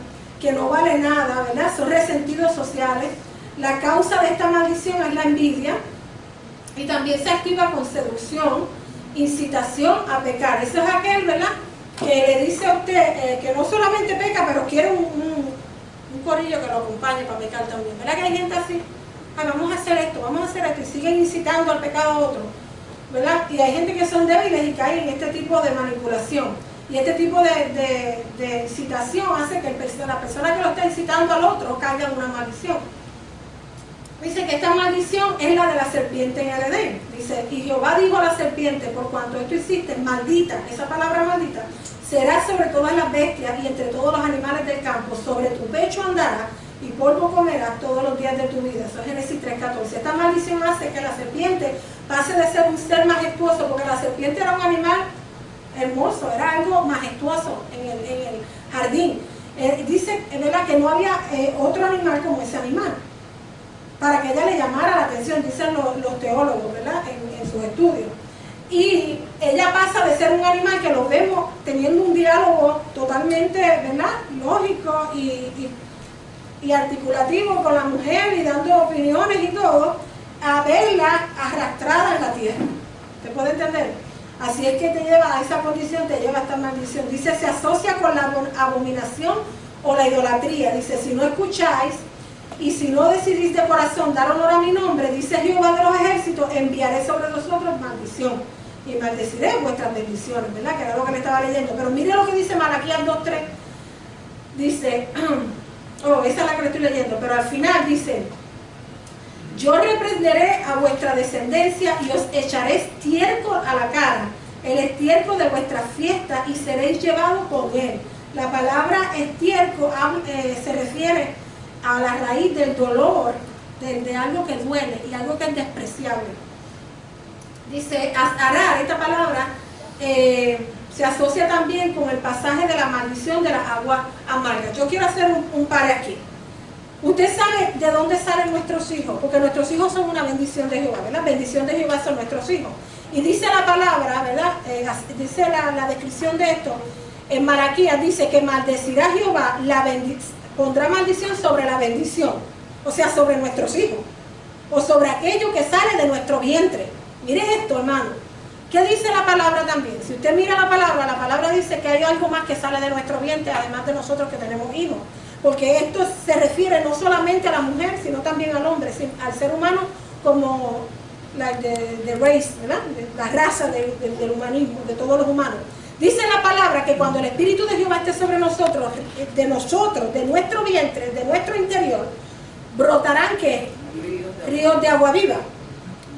que no vale nada, ¿verdad? Son resentidos sociales. La causa de esta maldición es la envidia y también se activa con seducción, incitación a pecar. Eso es aquel, ¿verdad?, que le dice a usted que no solamente peca, pero quiere un corillo que lo acompañe para pecar también. ¿Verdad que hay gente así? Ay, vamos a hacer esto, y siguen incitando al pecado a otro, ¿verdad? Y hay gente que son débiles y caen en este tipo de manipulación. Y este tipo de incitación hace que la persona que lo está incitando al otro caiga en una maldición. Dice que esta maldición es la de la serpiente en el Edén. Dice, y Jehová dijo a la serpiente, por cuanto esto hiciste, maldita, esa palabra maldita, será sobre todas las bestias y entre todos los animales del campo, sobre tu pecho andarás y polvo comerás todos los días de tu vida. Eso es Génesis 3:14. Esta maldición hace que la serpiente pase de ser un ser majestuoso, porque la serpiente era un animal hermoso, era algo majestuoso en el jardín. Dice, ¿verdad?, que no había otro animal como ese animal, para que ella le llamara la atención, dicen los teólogos, ¿verdad?, en sus estudios. Y ella pasa de ser un animal que lo vemos teniendo un diálogo totalmente, ¿verdad?, lógico y articulativo con la mujer y dando opiniones y todo, a verla arrastrada en la tierra. ¿Te puede entender? Así es que te lleva a esa condición, te lleva a esta maldición. Dice, se asocia con la abominación o la idolatría. Dice, si no escucháis y si no decidís de corazón dar honor a mi nombre, dice Jehová de los ejércitos, enviaré sobre vosotros maldición y maldeciré vuestras bendiciones, ¿verdad? Que era lo que le estaba leyendo. Pero mire lo que dice Malaquías 2:3. Dice, esa es la que le estoy leyendo, pero al final dice, yo reprenderé a vuestra descendencia y os echaré estiércol a la cara, el estiércol de vuestras fiestas, y seréis llevados con él. La palabra estiércol se refiere a la raíz del dolor, de algo que duele y algo que es despreciable. Dice, arar, esta palabra se asocia también con el pasaje de la maldición de las aguas amargas. Yo quiero hacer un pare aquí. Usted sabe de dónde salen nuestros hijos, porque nuestros hijos son una bendición de Jehová, ¿verdad? Bendición de Jehová son nuestros hijos. Y dice la palabra, ¿verdad? Dice la descripción de esto, en Malaquías dice que maldecirá Jehová, pondrá maldición sobre la bendición, o sea, sobre nuestros hijos, o sobre aquello que sale de nuestro vientre. Mire esto, hermano. ¿Qué dice la palabra también? Si usted mira la palabra dice que hay algo más que sale de nuestro vientre, además de nosotros que tenemos hijos. Porque esto se refiere no solamente a la mujer, sino también al hombre, al ser humano como la race, ¿verdad? La raza del humanismo, de todos los humanos. Dice la palabra que cuando el Espíritu de Jehová esté sobre nosotros, de nuestro vientre, de nuestro interior, brotarán ¿qué? Ríos de agua viva.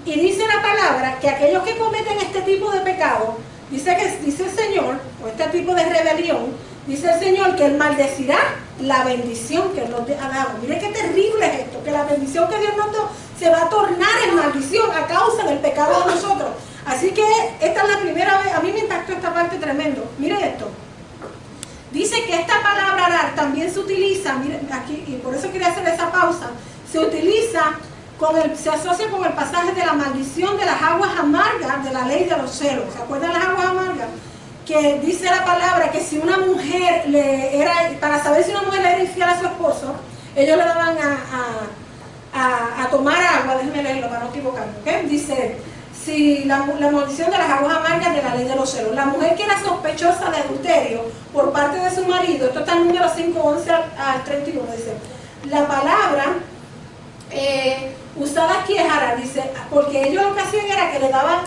Y dice la palabra que aquellos que cometen este tipo de pecado, dice el Señor, o este tipo de rebelión, dice el Señor que Él maldecirá la bendición que Él nos ha dado. Mire qué terrible es esto, que la bendición que Dios nos dio se va a tornar en maldición a causa del pecado de nosotros. Así que esta es la primera vez, a mí me impactó esta parte tremendo. Mire esto. Dice que esta palabra arar también se utiliza, miren aquí, y por eso quería hacer esa pausa, se utiliza se asocia con el pasaje de la maldición de las aguas amargas de la ley de los celos. ¿Se acuerdan las aguas amargas? Que dice la palabra que si una mujer para saber si una mujer le era infiel a su esposo, ellos le daban a tomar agua, déjenme leerlo para no equivocarme, ¿okay? Dice, si la maldición de las aguas amargas de la ley de los celos. La mujer que era sospechosa de adulterio por parte de su marido, esto está en número 5, 11 al 31, dice, la palabra usada aquí es Jara, dice, porque ellos lo que hacían era que le daban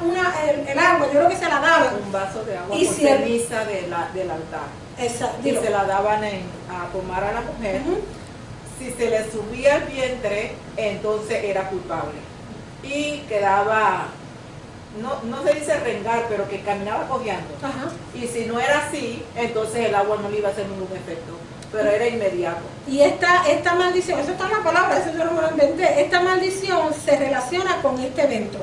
el agua, yo creo que se la daban. Un vaso de agua y con ceniza del altar. Exacto. Y se la daban a tomar a la mujer. Si se le subía el vientre, entonces era culpable. Y quedaba, no se dice rengar, pero que caminaba cojeando. Ajá. Y si no era así, entonces el agua no le iba a hacer ningún efecto. Pero era inmediato. Y esta maldición, eso está en la palabra, eso yo no me lo inventé, esta maldición se relaciona con este evento,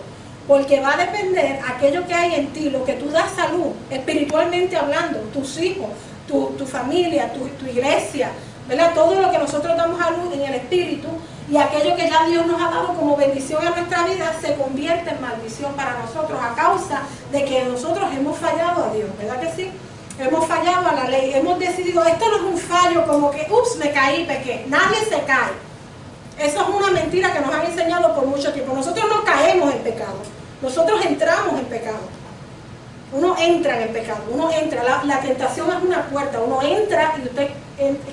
porque va a depender aquello que hay en ti, lo que tú das salud, espiritualmente hablando, tus hijos, tu familia, tu iglesia, ¿verdad? Todo lo que nosotros damos a luz en el espíritu y aquello que ya Dios nos ha dado como bendición en nuestra vida se convierte en maldición para nosotros a causa de que nosotros hemos fallado a Dios, ¿verdad que sí? Hemos fallado a la ley, hemos decidido, esto no es un fallo como que, ups, me caí, pequé. Nadie se cae. Eso es una mentira que nos han enseñado por mucho tiempo. Nosotros no caemos en pecado, nosotros entramos en pecado. Uno entra en el pecado, uno entra, la tentación es una puerta, uno entra y usted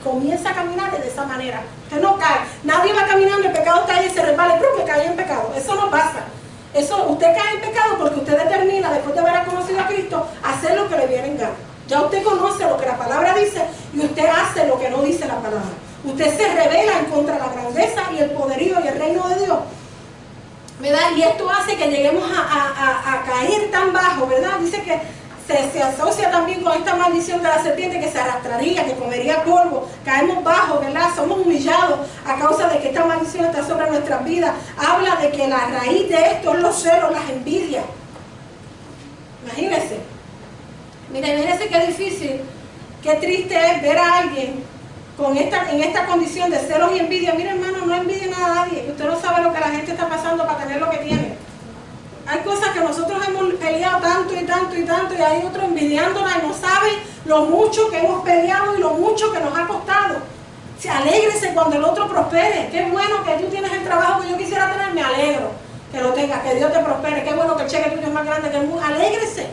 comienza a caminar de esa manera. Usted no cae, nadie va caminando, el pecado está ahí y se resbala, ¡prum!, me caí en pecado. Eso no pasa. Eso, usted cae en pecado porque usted determina, después de haber conocido a Cristo, hacer lo que le viene en gana. Ya usted conoce lo que la palabra dice y usted hace lo que no dice la palabra. Usted se revela en contra de la grandeza y el poderío y el reino de Dios, ¿verdad? Y esto hace que lleguemos a caer tan bajo, ¿verdad? Dice que se asocia también con esta maldición de la serpiente que se arrastraría, que comería polvo. Caemos bajo, ¿verdad? Somos humillados a causa de que esta maldición está sobre nuestras vidas. Habla de que la raíz de esto es los celos, las envidias. Imagínense. Miren, imagínense qué difícil, qué triste es ver a alguien en esta condición de celos y envidia. Mire, hermano, no envidien a nadie. Usted no sabe lo que la gente está pasando para tener lo que tiene. Hay cosas que nosotros hemos peleado tanto y tanto y tanto, y hay otros envidiándolas y no saben lo mucho que hemos peleado y lo mucho que nos ha costado. Alégrese cuando el otro prospere. Qué bueno que tú tienes el trabajo que yo quisiera tener, me alegro que lo tengas, que Dios te prospere. Qué bueno que el cheque tuyo es más grande que el mundo. Alégrese.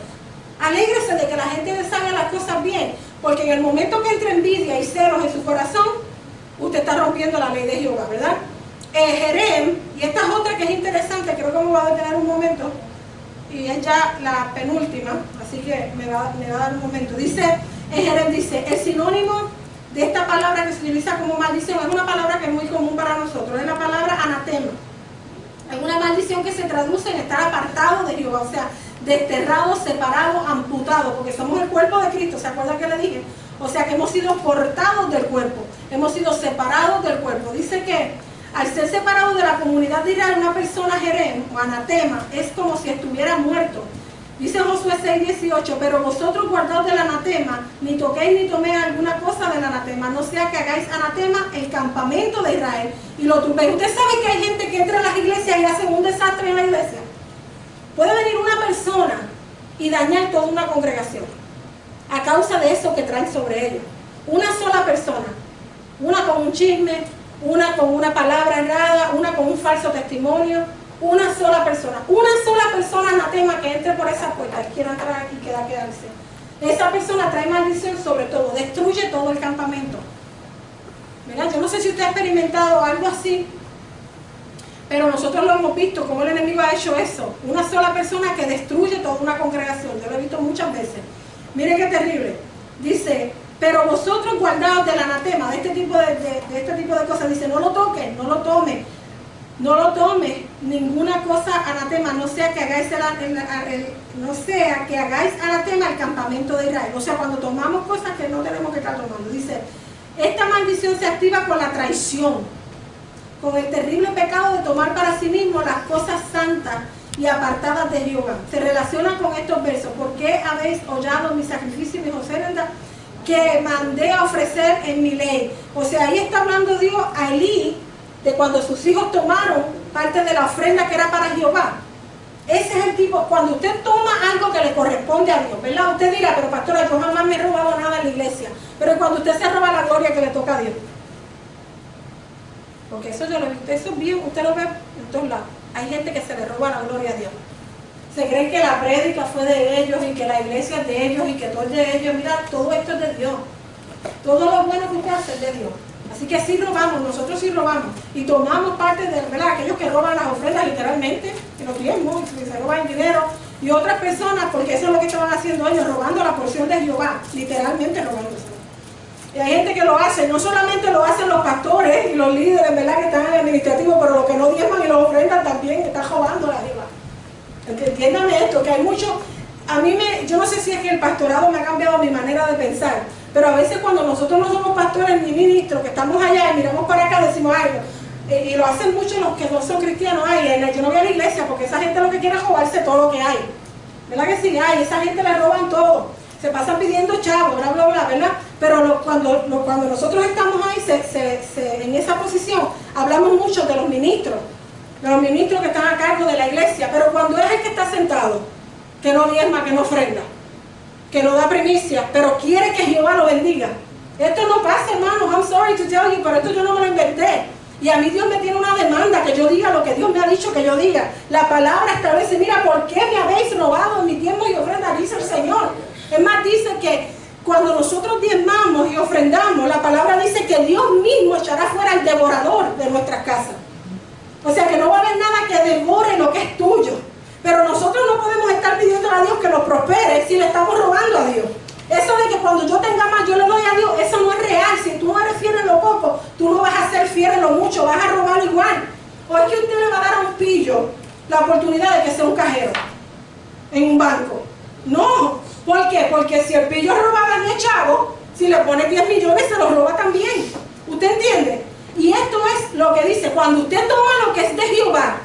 Alégrese de que la gente les haga las cosas bien, porque en el momento que entre envidia y celos en su corazón, usted está rompiendo la ley de Jehová, ¿verdad? Jerem, y esta es otra que es interesante, creo que me va a detener un momento, y es ya la penúltima, así que me va a dar un momento. Dice, Jerem dice, el sinónimo de esta palabra que se utiliza como maldición es una palabra que es muy común para nosotros, es la palabra anatema. Es una maldición que se traduce en estar apartado de Jehová, o sea, desterrados, separados, amputados, porque somos el cuerpo de Cristo, ¿se acuerdan que le dije? O sea que hemos sido cortados del cuerpo, hemos sido separados del cuerpo. Dice que al ser separados de la comunidad de Israel, una persona jerem o anatema es como si estuviera muerto. Dice Josué 6:18, pero vosotros guardaos del anatema, ni toquéis ni toméis alguna cosa del anatema, no sea que hagáis anatema el campamento de Israel y lo tumbéis. Usted sabe que hay gente que entra a las iglesias y hacen un desastre en la iglesia. Puede venir una persona y dañar toda una congregación a causa de eso que traen sobre ellos. Una sola persona, una con un chisme, una con una palabra errada, una con un falso testimonio, una sola persona anatema que entre por esa puerta y quiera entrar y quedarse. Esa persona trae maldición sobre todo, destruye todo el campamento. Mira, yo no sé si usted ha experimentado algo así, pero nosotros lo hemos visto, cómo el enemigo ha hecho eso. Una sola persona que destruye toda una congregación. Yo lo he visto muchas veces. Mire qué terrible. Dice, pero vosotros guardaos del anatema, de este tipo de cosas. Dice, no lo toques, no lo tomes. No lo tomes, ninguna cosa anatema, no sea que hagáis anatema el campamento de Israel. O sea, cuando tomamos cosas que no tenemos que estar tomando. Dice, esta maldición se activa con la traición, con el terrible pecado de tomar para sí mismo las cosas santas y apartadas de Jehová. Se relaciona con estos versos. ¿Por qué habéis hollado mi sacrificio y mis ofrendas que mandé a ofrecer en mi ley? O sea, ahí está hablando Dios a Elí de cuando sus hijos tomaron parte de la ofrenda que era para Jehová. Ese es el tipo, cuando usted toma algo que le corresponde a Dios, ¿verdad? Usted dirá, pero pastora, yo jamás me he robado nada en la iglesia. Pero cuando usted se roba la gloria que le toca a Dios. Porque eso yo lo he visto, eso es bien, usted lo ve en todos lados. Hay gente que se le roba la gloria a Dios. Se creen que la prédica fue de ellos y que la iglesia es de ellos y que todo es de ellos. Mira, todo esto es de Dios. Todo lo bueno que usted hace es de Dios. Así que sí robamos, nosotros sí robamos. Y tomamos parte de, ¿verdad? Aquellos que roban las ofrendas literalmente, que los diezmos, que se roban dinero. Y otras personas, porque eso es lo que estaban haciendo ellos, robando la porción de Jehová. Literalmente robándose. Y hay gente que lo hace, no solamente lo hacen los pastores y los líderes, ¿verdad? Que están en el administrativo, pero los que no diezman y los ofrendan también, que están robando la Jehová. Entiéndame esto, que hay mucho, yo no sé si es que el pastorado me ha cambiado mi manera de pensar, pero a veces cuando nosotros no somos pastores ni ministros, que estamos allá y miramos para acá, decimos algo, y lo hacen mucho los que no son cristianos, yo no voy a la iglesia porque esa gente lo que quiere es robarse todo lo que hay, ¿verdad que sí? Esa gente le roban todo, se pasan pidiendo chavos, bla, bla, bla, ¿verdad? Pero cuando nosotros estamos ahí, en esa posición, hablamos mucho de los ministros que están a cargo de la iglesia, pero cuando es el que está sentado, que no diezma, que no ofrenda, que no da primicia, pero quiere que Jehová lo bendiga. Esto no pasa, hermanos, I'm sorry to tell you, pero esto yo no me lo inventé. Y a mí Dios me tiene una demanda, que yo diga lo que Dios me ha dicho que yo diga. La palabra establece, mira, ¿por qué me habéis robado en mi tiempo y ofrenda? Dice el Señor. Es más, dice que cuando nosotros diezmamos y ofrendamos, la palabra dice que Dios mismo echará fuera al devorador de nuestras casas. O sea que no va a haber nada que devore lo que es tuyo. Pero nosotros no podemos estar pidiendo a Dios que nos prospere si le estamos robando a Dios. Eso de que cuando yo tenga más yo le doy a Dios, eso no es real. Si tú no eres fiel en lo poco, tú no vas a ser fiel en lo mucho, vas a robar igual. O es que usted le va a dar a un pillo la oportunidad de que sea un cajero en un banco. No. ¿Por qué? Porque si el pillo robaba 10 chavos, si le pone 10 millones se los roba también. ¿Usted entiende? Y esto es lo que dice, cuando usted toma lo que es de Jehová,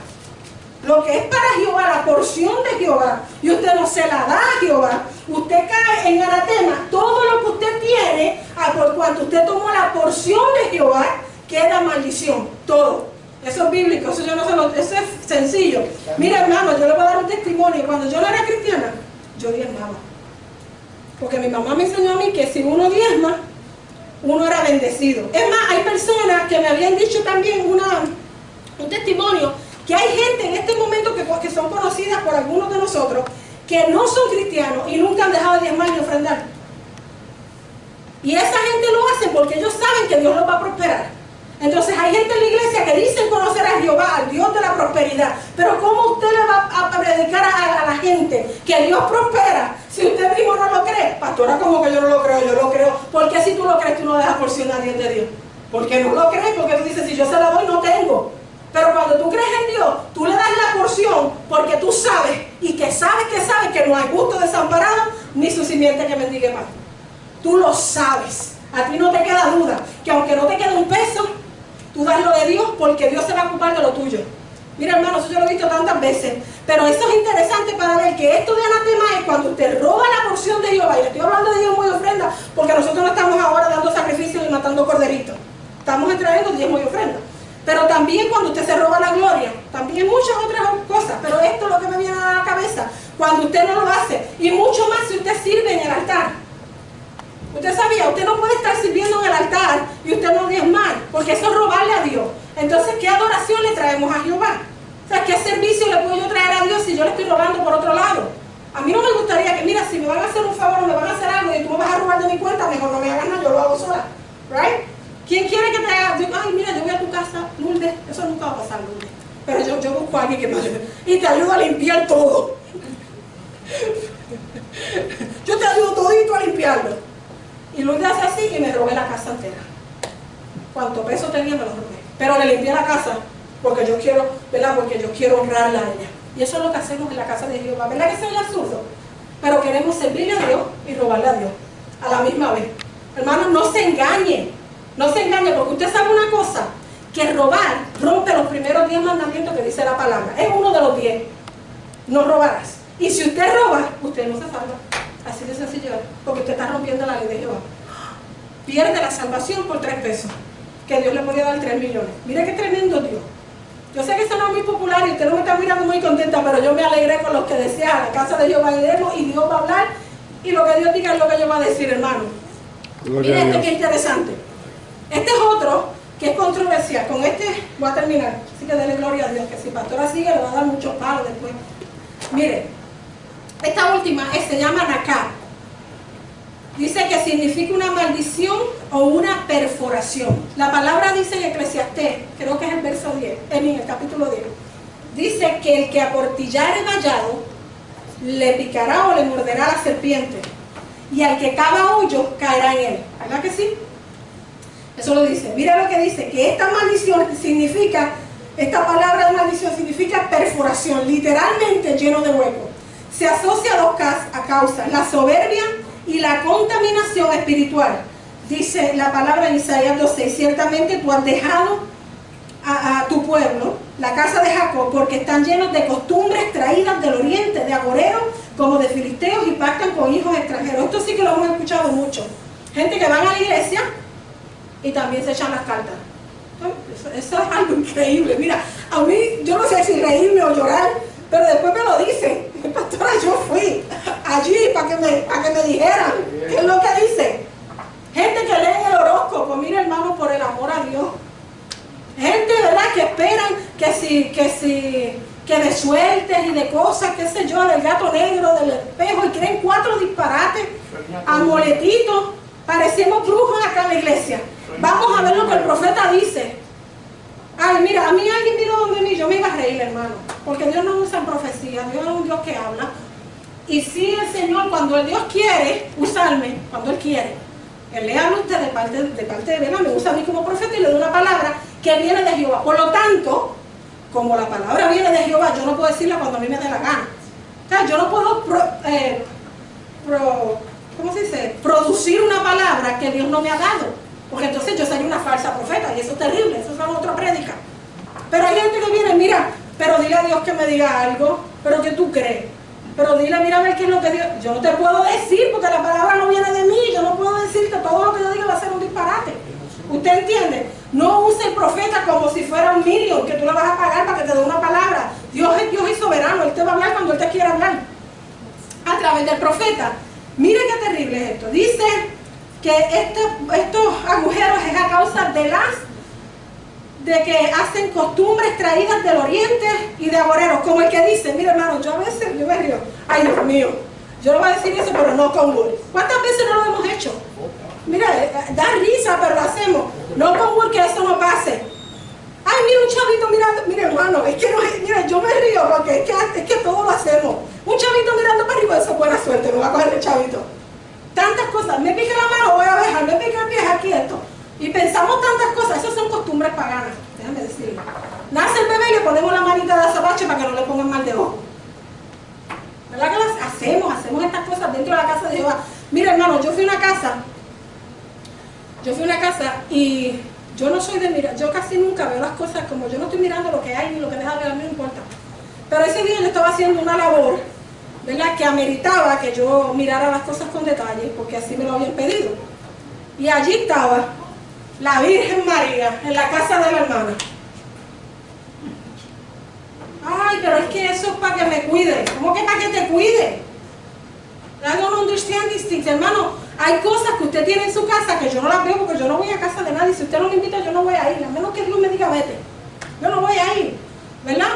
lo que es para Jehová, la porción de Jehová, y usted no se la da a Jehová, usted cae en anatema. Todo lo que usted tiene, por cuanto usted tomó la porción de Jehová, queda maldición. Todo. Eso es bíblico, eso eso es sencillo. Mira, hermano, yo le voy a dar un testimonio. Cuando yo no era cristiana, yo diezmaba. Porque mi mamá me enseñó a mí que si uno diezma, uno era bendecido. Es más, hay personas que me habían dicho también un testimonio, que hay gente en este momento que son conocidas por algunos de nosotros, que no son cristianos y nunca han dejado de diezmar ni ofrendar. Y esa gente lo hace porque ellos saben que Dios los va a prosperar. Entonces hay gente en la iglesia que dicen conocer a Jehová, al Dios de la prosperidad. Pero ¿cómo usted le va a predicar a la gente que Dios prospera si usted mismo no lo cree? Pastora, como que yo no lo creo, yo lo creo. ¿Por qué si tú lo crees tú no dejas porción a Dios de Dios? Porque no lo crees, porque tú dices, si yo se la doy no tengo. Pero cuando tú crees en Dios, tú le das la porción porque tú sabes y que sabes que no hay justo desamparado ni su simiente que mendigue pan. Tú lo sabes. A ti no te queda duda que aunque no te quede un peso, tú das lo de Dios porque Dios se va a ocupar de lo tuyo. Mira, hermano, eso yo lo he visto tantas veces. Pero eso es interesante para ver que esto de anatema es cuando usted roba la porción de Jehová. Y le estoy hablando de diezmo y ofrenda porque nosotros no estamos ahora dando sacrificios y matando corderitos. Estamos trayendo diezmo y ofrenda. Pero también cuando usted se roba la gloria, también muchas otras cosas. Pero esto es lo que me viene a la cabeza. Cuando usted no lo hace. Y mucho más si usted sirve en el altar. Usted sabía, usted no puede estar sirviendo en el altar y usted no diezmar, porque eso es robarle a Dios. Entonces, ¿qué adoración le traemos a Jehová? O sea, ¿qué servicio le puedo yo traer a Dios si yo le estoy robando por otro lado? A mí no me gustaría que, mira, si me van a hacer un favor o me van a hacer algo y tú me vas a robar de mi cuenta, mejor no me hagas nada, yo lo hago sola. ¿Right? ¿Quién quiere que te haga? Ay, mira, yo voy a tu casa, Lourdes, eso nunca va a pasar, Lourdes. Pero yo busco a alguien que me ayude y te ayudo a limpiar todo. Yo te ayudo todito a limpiarlo. Y Lourdes hace así y me robé la casa entera. Cuánto peso tenía me lo robé. Pero le limpié la casa porque yo quiero, ¿verdad? Porque yo quiero honrarla a ella. Y eso es lo que hacemos en la casa de Jehová. ¿Verdad que eso es absurdo? Pero queremos servirle a Dios y robarle a Dios a la misma vez. Hermanos, no se engañen. No se engañen porque usted sabe una cosa, que robar rompe los primeros 10 mandamientos que dice la palabra. Es uno de los 10. No robarás. Y si usted roba, usted no se salva. Así de sencillo, porque usted está rompiendo la ley de Jehová. Pierde la salvación por 3 pesos, que Dios le podía dar 3 millones. Mire qué tremendo Dios. Yo sé que eso no es muy popular y usted no me está mirando muy contenta, pero yo me alegré con los que decía, a la casa de Jehová iremos y Dios va a hablar y lo que Dios diga es lo que yo va a decir, hermano. Mira este que interesante. Este es otro que es controversial. Con este voy a terminar. Así que dele gloria a Dios, que si pastora sigue le va a dar muchos palos después. Mire, esta última se llama Naká. Dice que significa una maldición o una perforación. La palabra dice en Eclesiastés, creo que es el verso 10, en el capítulo 10. Dice que el que aportillare vallado le picará o le morderá la serpiente. Y al que cava hoyo caerá en él. ¿Verdad que sí? Eso lo dice. Mira lo que dice, que esta maldición significa, esta palabra de maldición significa perforación, literalmente lleno de huecos. Se asocia a dos causas, la soberbia y la contaminación espiritual. Dice la palabra en Isaías 2:6, ciertamente tú has dejado a tu pueblo, la casa de Jacob, porque están llenos de costumbres traídas del oriente, de agoreros como de filisteos y pactan con hijos extranjeros. Esto sí que lo hemos escuchado mucho. Gente que van a la iglesia y también se echan las cartas. Eso es algo increíble. Mira, a mí, yo no sé si reírme o llorar, pero después me lo dicen. Pastora, yo fui allí para que me dijeran qué es lo que dice. Gente que lee el horóscopo, mira hermano, por el amor a Dios. Gente, ¿verdad?, que esperan que de suertes y de cosas, qué sé yo, del gato negro, del espejo, y creen 4 disparates, amoletitos. Parecemos brujos acá en la iglesia. Vamos a ver lo que el profeta dice. Ay, mira, a mí alguien vino donde mí, yo me iba a reír, hermano, porque Dios no usa en profecía, Dios es un Dios que habla. Y sí, el Señor, cuando Dios quiere usarme, cuando Él quiere, Él le habla a usted de parte de Él, me usa a mí como profeta y le da una palabra que viene de Jehová. Por lo tanto, como la palabra viene de Jehová, yo no puedo decirla cuando a mí me dé la gana. O sea, yo no puedo ¿cómo se dice?, producir una palabra que Dios no me ha dado. Porque entonces yo soy una falsa profeta y eso es terrible, eso es otra prédica. Pero hay gente que viene, mira, pero dile a Dios que me diga algo, pero que tú crees. Pero dile, mira a ver qué es lo que Dios... Yo no te puedo decir porque la palabra no viene de mí, yo no puedo decirte todo lo que yo diga va a ser un disparate. ¿Usted entiende? No use el profeta como si fuera un Miriam que tú le vas a pagar para que te dé una palabra. Dios es Dios y soberano, Él te va a hablar cuando Él te quiera hablar. A través del profeta. Mire qué terrible es esto. Dice que estos agujeros es a causa de que hacen costumbres traídas del oriente y de agoreros, como el que dice, mira hermano, yo a veces me río, ay Dios mío, yo no voy a decir eso, pero no con wood. ¿Cuántas veces no lo hemos hecho? Mira, da risa, pero lo hacemos. No con wood, que eso no pase. Ay, mira un chavito mirando, mira hermano, es que no, mira, yo me río porque es que todo lo hacemos. Un chavito mirando para arriba, eso es buena suerte, no va a coger el chavito. Tantas cosas, me pica la mano, voy a dejar, me pica el pie, aquí esto. Y pensamos tantas cosas, esas son costumbres paganas, déjame decirlo. Nace el bebé y le ponemos la manita de azabache para que no le pongan mal de ojo. ¿Verdad que las hacemos estas cosas dentro de la casa de Jehová? Mira hermano, yo fui a una casa y yo no soy de mirar, yo casi nunca veo las cosas como yo no estoy mirando lo que hay ni lo que deja de ver, a mí no importa. Pero ese día yo estaba haciendo una labor, ¿verdad?, que ameritaba que yo mirara las cosas con detalle, porque así me lo habían pedido. Y allí estaba la Virgen María en la casa de la hermana. Ay, pero es que eso es para que me cuide. ¿Cómo que para que te cuide? I don't understand these things, hermano. Hay cosas que usted tiene en su casa que yo no las veo porque yo no voy a casa de nadie. Si usted no me invita, yo no voy a ir. A menos que Dios me diga vete. Yo no voy a ir, ¿verdad?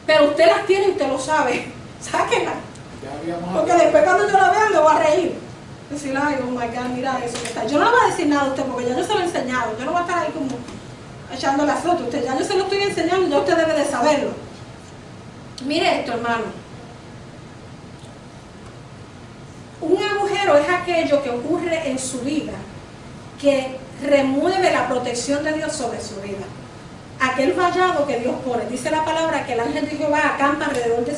Pero usted las tiene y usted lo sabe. Sáquenlas. Porque después cuando yo la vea me voy a reír. Decir, ay, oh my God, mira eso que está. Yo no le voy a decir nada a usted porque ya yo se lo he enseñado. Yo no voy a estar ahí como echando la fruta. Usted, ya yo se lo estoy enseñando y ya usted debe de saberlo. Mire esto, hermano. Un agujero es aquello que ocurre en su vida que remueve la protección de Dios sobre su vida. Aquel vallado que Dios pone. Dice la palabra que el ángel de Jehová acampa alrededor de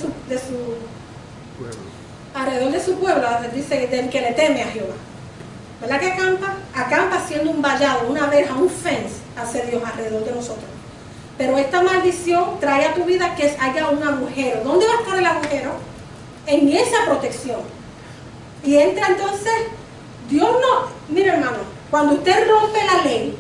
su pueblo, dice del que le teme a Jehová. ¿Verdad que acampa? Acampa siendo un vallado, una verja, un fence hacia Dios alrededor de nosotros. Pero esta maldición trae a tu vida que haya un agujero. ¿Dónde va a estar el agujero? En esa protección. Y entra entonces, Dios no, mire hermano, cuando usted rompe la ley,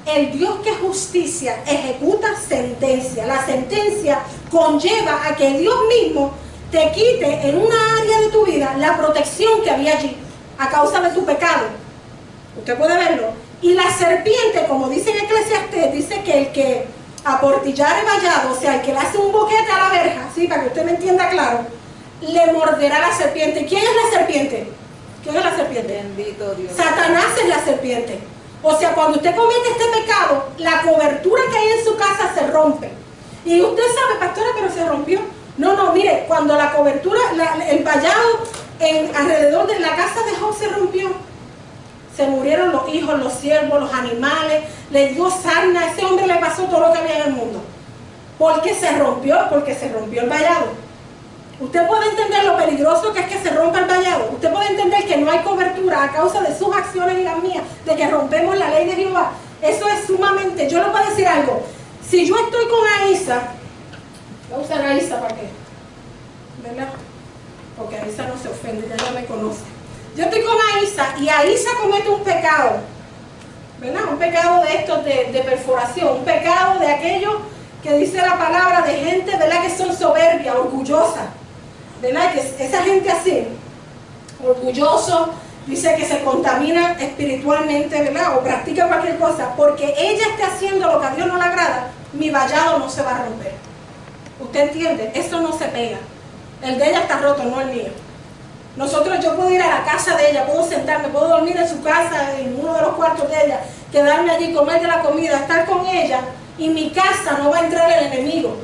el Dios que justicia ejecuta sentencia. La sentencia conlleva a que Dios mismo te quite en una área de tu vida la protección que había allí a causa de tu pecado. Usted puede verlo. Y la serpiente, como dice en Eclesiastés, dice que el que aportillare vallado, o sea, el que le hace un boquete a la verja, ¿sí? Para que usted me entienda claro, le morderá la serpiente. ¿Quién es la serpiente? ¿Quién es la serpiente? Bendito Dios. Satanás es la serpiente. O sea, cuando usted comete este pecado, la cobertura que hay en su casa se rompe. Y usted sabe, pastora, pero se rompió. No, mire, cuando la cobertura, el vallado alrededor de la casa de Job se rompió, se murieron los hijos, los siervos, los animales, le dio sarna, a ese hombre le pasó todo lo que había en el mundo. Porque se rompió el vallado. Usted puede entender lo peligroso que es que se rompa el vallado. Usted puede entender que no hay cobertura a causa de sus acciones y las mías, de que rompemos la ley de Jehová. Eso es sumamente, yo le voy a decir algo. Si yo estoy con Aisa, voy a usar a Aisa para qué, ¿verdad? Porque Aisa no se ofende, ya me conoce. Yo estoy con Aisa y Aisa comete un pecado, ¿verdad? Un pecado de estos de perforación, un pecado de aquello que dice la palabra de gente, ¿verdad? Que son soberbia, orgullosa, ¿verdad? Que esa gente así, orgulloso, dice que se contamina espiritualmente, ¿verdad? O practica cualquier cosa, porque ella esté haciendo lo que a Dios no le agrada, mi vallado no se va a romper. ¿Usted entiende? Eso no se pega. El de ella está roto, no el mío. Yo puedo ir a la casa de ella, puedo sentarme, puedo dormir en su casa, en uno de los cuartos de ella, quedarme allí, comer de la comida, estar con ella, y mi casa no va a entrar el enemigo,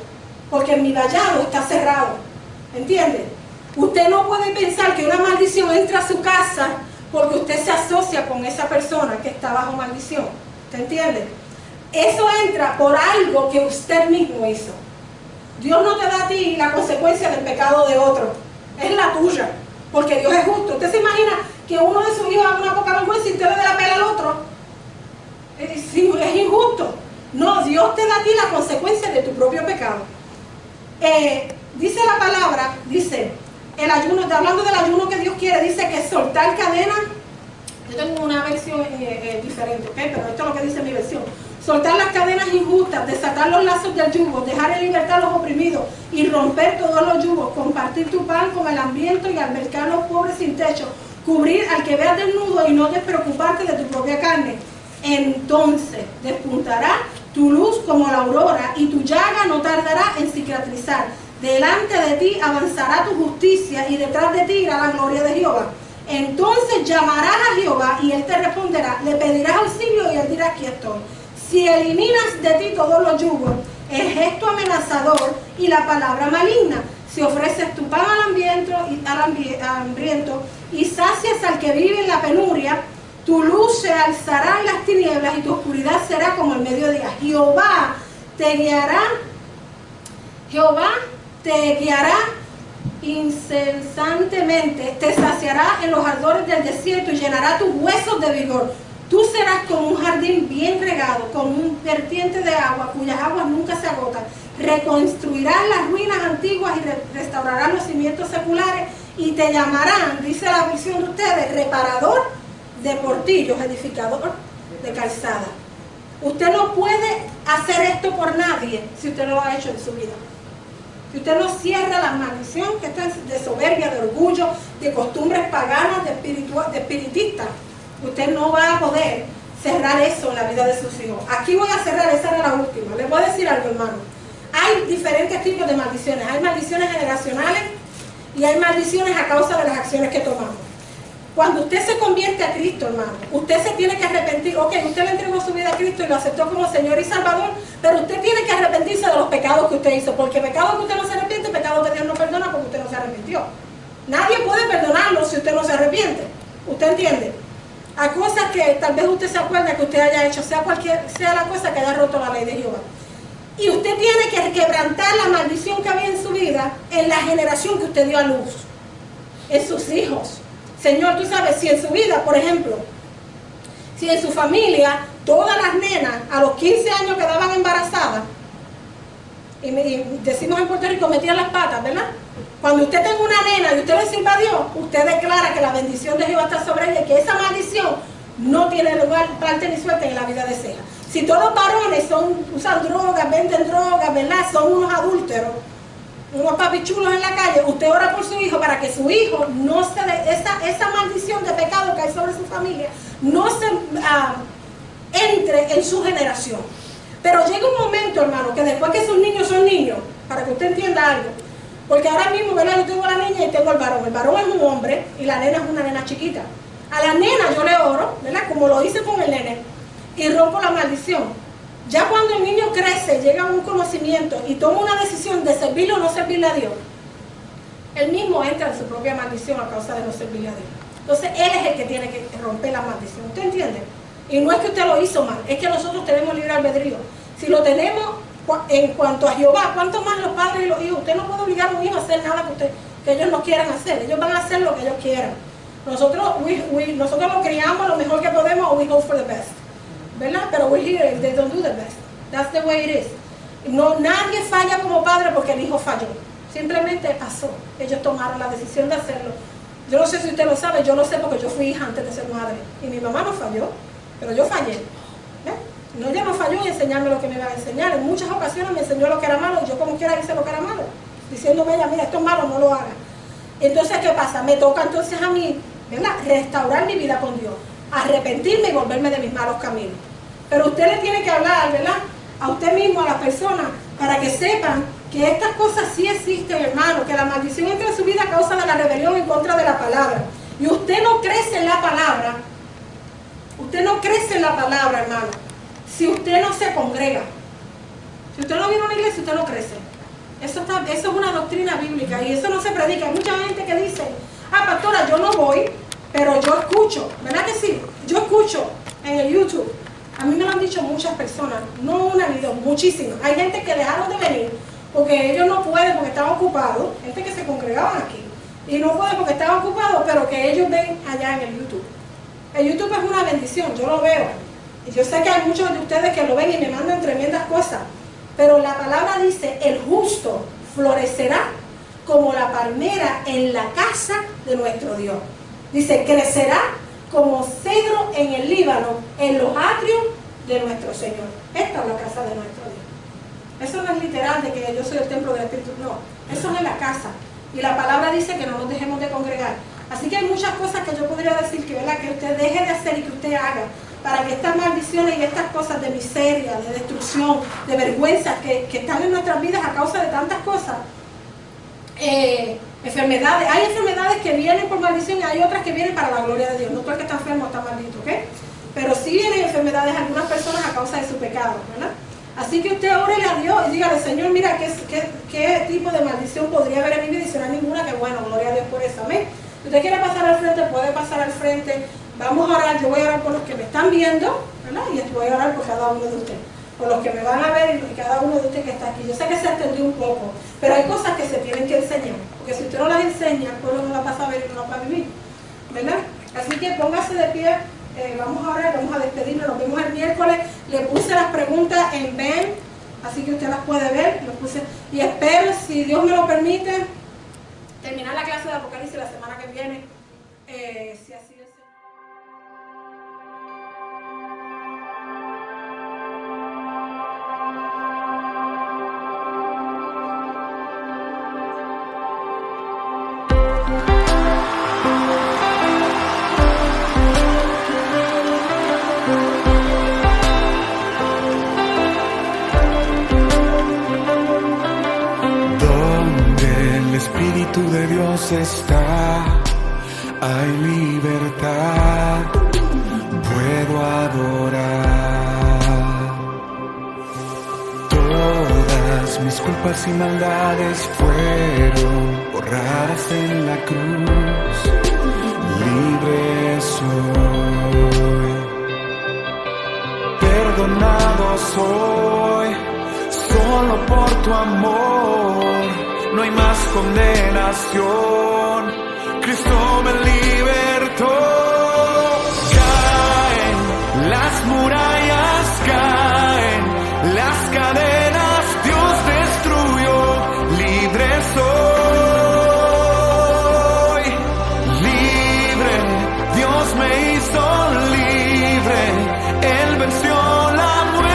porque mi vallado está cerrado. ¿Entiende? Usted no puede pensar que una maldición entra a su casa porque usted se asocia con esa persona que está bajo maldición. ¿Usted entiende? Eso entra por algo que usted mismo hizo. Dios no te da a ti la consecuencia del pecado de otro, es la tuya, porque Dios es justo. ¿Usted se imagina que uno de sus hijos haga una poca vergüenza y usted le dé la pela al otro? Sí, es injusto. No, Dios te da a ti la consecuencia de tu propio pecado. Dice la palabra, dice, el ayuno, hablando del ayuno que Dios quiere, dice que soltar cadenas. Yo tengo una versión diferente, ¿ok? Pero esto es lo que dice mi versión. Soltar las cadenas injustas, desatar los lazos del yugo, dejar en libertad a los oprimidos y romper todos los yugos, compartir tu pan con el hambriento y albergar a los pobres sin techo, cubrir al que veas desnudo y no despreocuparte de tu propia carne. Entonces despuntará tu luz como la aurora y tu llaga no tardará en cicatrizar. Delante de ti avanzará tu justicia y detrás de ti irá la gloria de Jehová. Entonces llamarás a Jehová y él te responderá, le pedirás auxilio y él dirá, aquí estoy. Si eliminas de ti todos los yugos, el gesto amenazador y la palabra maligna, si ofreces tu pan al hambriento y sacias al que vive en la penuria, tu luz se alzará en las tinieblas y tu oscuridad será como el mediodía. Jehová te guiará incesantemente, te saciará en los ardores del desierto y llenará tus huesos de vigor. Tú serás como un jardín bien regado, como un vertiente de agua, cuyas aguas nunca se agotan. Reconstruirás las ruinas antiguas y restaurarás los cimientos seculares y te llamarán, dice la visión de ustedes, reparador de portillos, edificador de calzada. Usted no puede hacer esto por nadie si usted no lo ha hecho en su vida. Si usted no cierra la maldición que está de soberbia, de orgullo, de costumbres paganas, de espiritistas, usted no va a poder cerrar eso en la vida de sus hijos. Aquí voy a cerrar, esa era la última. Les voy a decir algo, hermano. Hay diferentes tipos de maldiciones. Hay maldiciones generacionales y hay maldiciones a causa de las acciones que tomamos. Cuando usted se convierte a Cristo, hermano, usted se tiene que arrepentir. Ok, usted le entregó su vida a Cristo y lo aceptó como Señor y Salvador, pero usted tiene que arrepentirse de los pecados que usted hizo, porque pecado que usted no se arrepiente, pecado que Dios no perdona porque usted no se arrepintió. Nadie puede perdonarlo si usted no se arrepiente. ¿Usted entiende? A cosas que tal vez usted se acuerda que usted haya hecho, sea la cosa que haya roto la ley de Jehová. Y usted tiene que quebrantar la maldición que había en su vida en la generación que usted dio a luz, en sus hijos. Señor, tú sabes, si en su vida, por ejemplo, si en su familia todas las nenas a los 15 años quedaban embarazadas, y decimos en Puerto Rico, metían las patas, ¿verdad? Cuando usted tenga una nena y usted le sirva a Dios, usted declara que la bendición de Jehová está sobre ella y que esa maldición no tiene lugar, parte ni suerte en la vida de esa hija. Si todos los varones usan drogas, venden drogas, ¿verdad? Son unos adúlteros, unos papichulos en la calle, usted ora por su hijo para que su hijo no se esa maldición de pecado que hay sobre su familia no se entre en su generación. Pero llega un momento, hermano, que después que sus niños son niños, para que usted entienda algo, porque ahora mismo, ¿verdad? Yo tengo la niña y tengo el varón. El varón es un hombre y la nena es una nena chiquita. A la nena yo le oro, ¿verdad? Como lo hice con el nene, y rompo la maldición. Ya cuando el niño crece, llega a un conocimiento y toma una decisión de servirle o no servirle a Dios, él mismo entra en su propia maldición a causa de no servirle a Dios. Entonces él es el que tiene que romper la maldición. ¿Usted entiende? Y no es que usted lo hizo mal, es que nosotros tenemos libre albedrío. Si lo tenemos en cuanto a Jehová, ¿cuánto más los padres y los hijos? Usted no puede obligar a un hijo a hacer nada que ellos no quieran hacer. Ellos van a hacer lo que ellos quieran. Nosotros lo criamos lo mejor que podemos, o we hope for the best, ¿verdad? Pero we're here, they don't do the best. That's the way it is. No, nadie falla como padre porque el hijo falló. Simplemente pasó. Ellos tomaron la decisión de hacerlo. Yo no sé si usted lo sabe, yo lo sé porque yo fui hija antes de ser madre. Y mi mamá no falló, pero yo fallé. No, ella no falló en enseñarme lo que me iba a enseñar. En muchas ocasiones me enseñó lo que era malo y yo como quiera hice lo que era malo, diciéndome ella, mira, esto es malo, no lo haga. Entonces, ¿qué pasa? Me toca entonces a mí, ¿verdad?, restaurar mi vida con Dios, arrepentirme y volverme de mis malos caminos. Pero usted le tiene que hablar, ¿verdad?, a usted mismo, a las personas, para que sepan que estas cosas sí existen, hermano, que la maldición entra en su vida a causa de la rebelión en contra de la palabra. Y usted no crece en la palabra, hermano, si usted no se congrega. Si usted no viene a una iglesia, usted no crece. Eso es una doctrina bíblica y eso no se predica. Hay mucha gente que dice, pastora, yo no voy, pero yo escucho. ¿Verdad que sí? Yo escucho en el YouTube. A mí me lo han dicho muchas personas, no una ni dos, muchísimas. Hay gente que dejaron de venir porque ellos no pueden, porque estaban ocupados. Gente que se congregaban aquí y no pueden porque estaban ocupados, pero que ellos ven allá en el YouTube. El YouTube es una bendición, yo lo veo. Y yo sé que hay muchos de ustedes que lo ven y me mandan tremendas cosas. Pero la palabra dice, el justo florecerá como la palmera en la casa de nuestro Dios. Dice, crecerá como cedro en el Líbano, en los atrios de nuestro Señor. Esta es la casa de nuestro Dios. Eso no es literal de que yo soy el templo del Espíritu, no. Eso es la casa. Y la palabra dice que no nos dejemos de congregar. Así que hay muchas cosas que yo podría decir que, ¿verdad?, que usted deje de hacer y que usted haga, para que estas maldiciones y estas cosas de miseria, de destrucción, de vergüenza que están en nuestras vidas a causa de tantas cosas, enfermedades, hay enfermedades que vienen por maldición y hay otras que vienen para la gloria de Dios. No todo el que está enfermo está maldito, ¿ok? Pero sí vienen enfermedades a algunas personas a causa de su pecado, ¿verdad? Así que usted órele a Dios y dígale, Señor, mira, ¿qué tipo de maldición podría haber en mi vida? Y si no hay ninguna, que bueno, gloria a Dios por eso, amén. Si usted quiere pasar al frente, puede pasar al frente. Vamos a orar, yo voy a orar por los que me están viendo, ¿verdad? Y voy a orar por cada uno de ustedes, por los que me van a ver y cada uno de ustedes que está aquí. Yo sé que se extendió un poco, pero hay cosas que se tienen que enseñar, porque si usted no las enseña, el pueblo no las va a saber y no las va a vivir, ¿verdad? Así que póngase de pie, vamos a orar, vamos a despedirnos, nos vemos el miércoles. Le puse las preguntas en Ben, así que usted las puede ver, y espero, si Dios me lo permite, terminar la clase de Apocalipsis la semana que viene, si así es. Espíritu de Dios está, hay libertad, puedo adorar. Todas mis culpas y maldades fueron borradas en la cruz, libre soy, perdonado soy, solo por tu amor. No hay más condenación, Cristo me libertó. Caen las murallas, caen las cadenas, Dios destruyó, libre soy, libre, Dios me hizo libre, Él venció la muerte.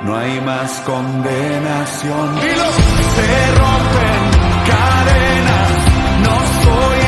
no hay más condenación. Se rompen cadenas, no soy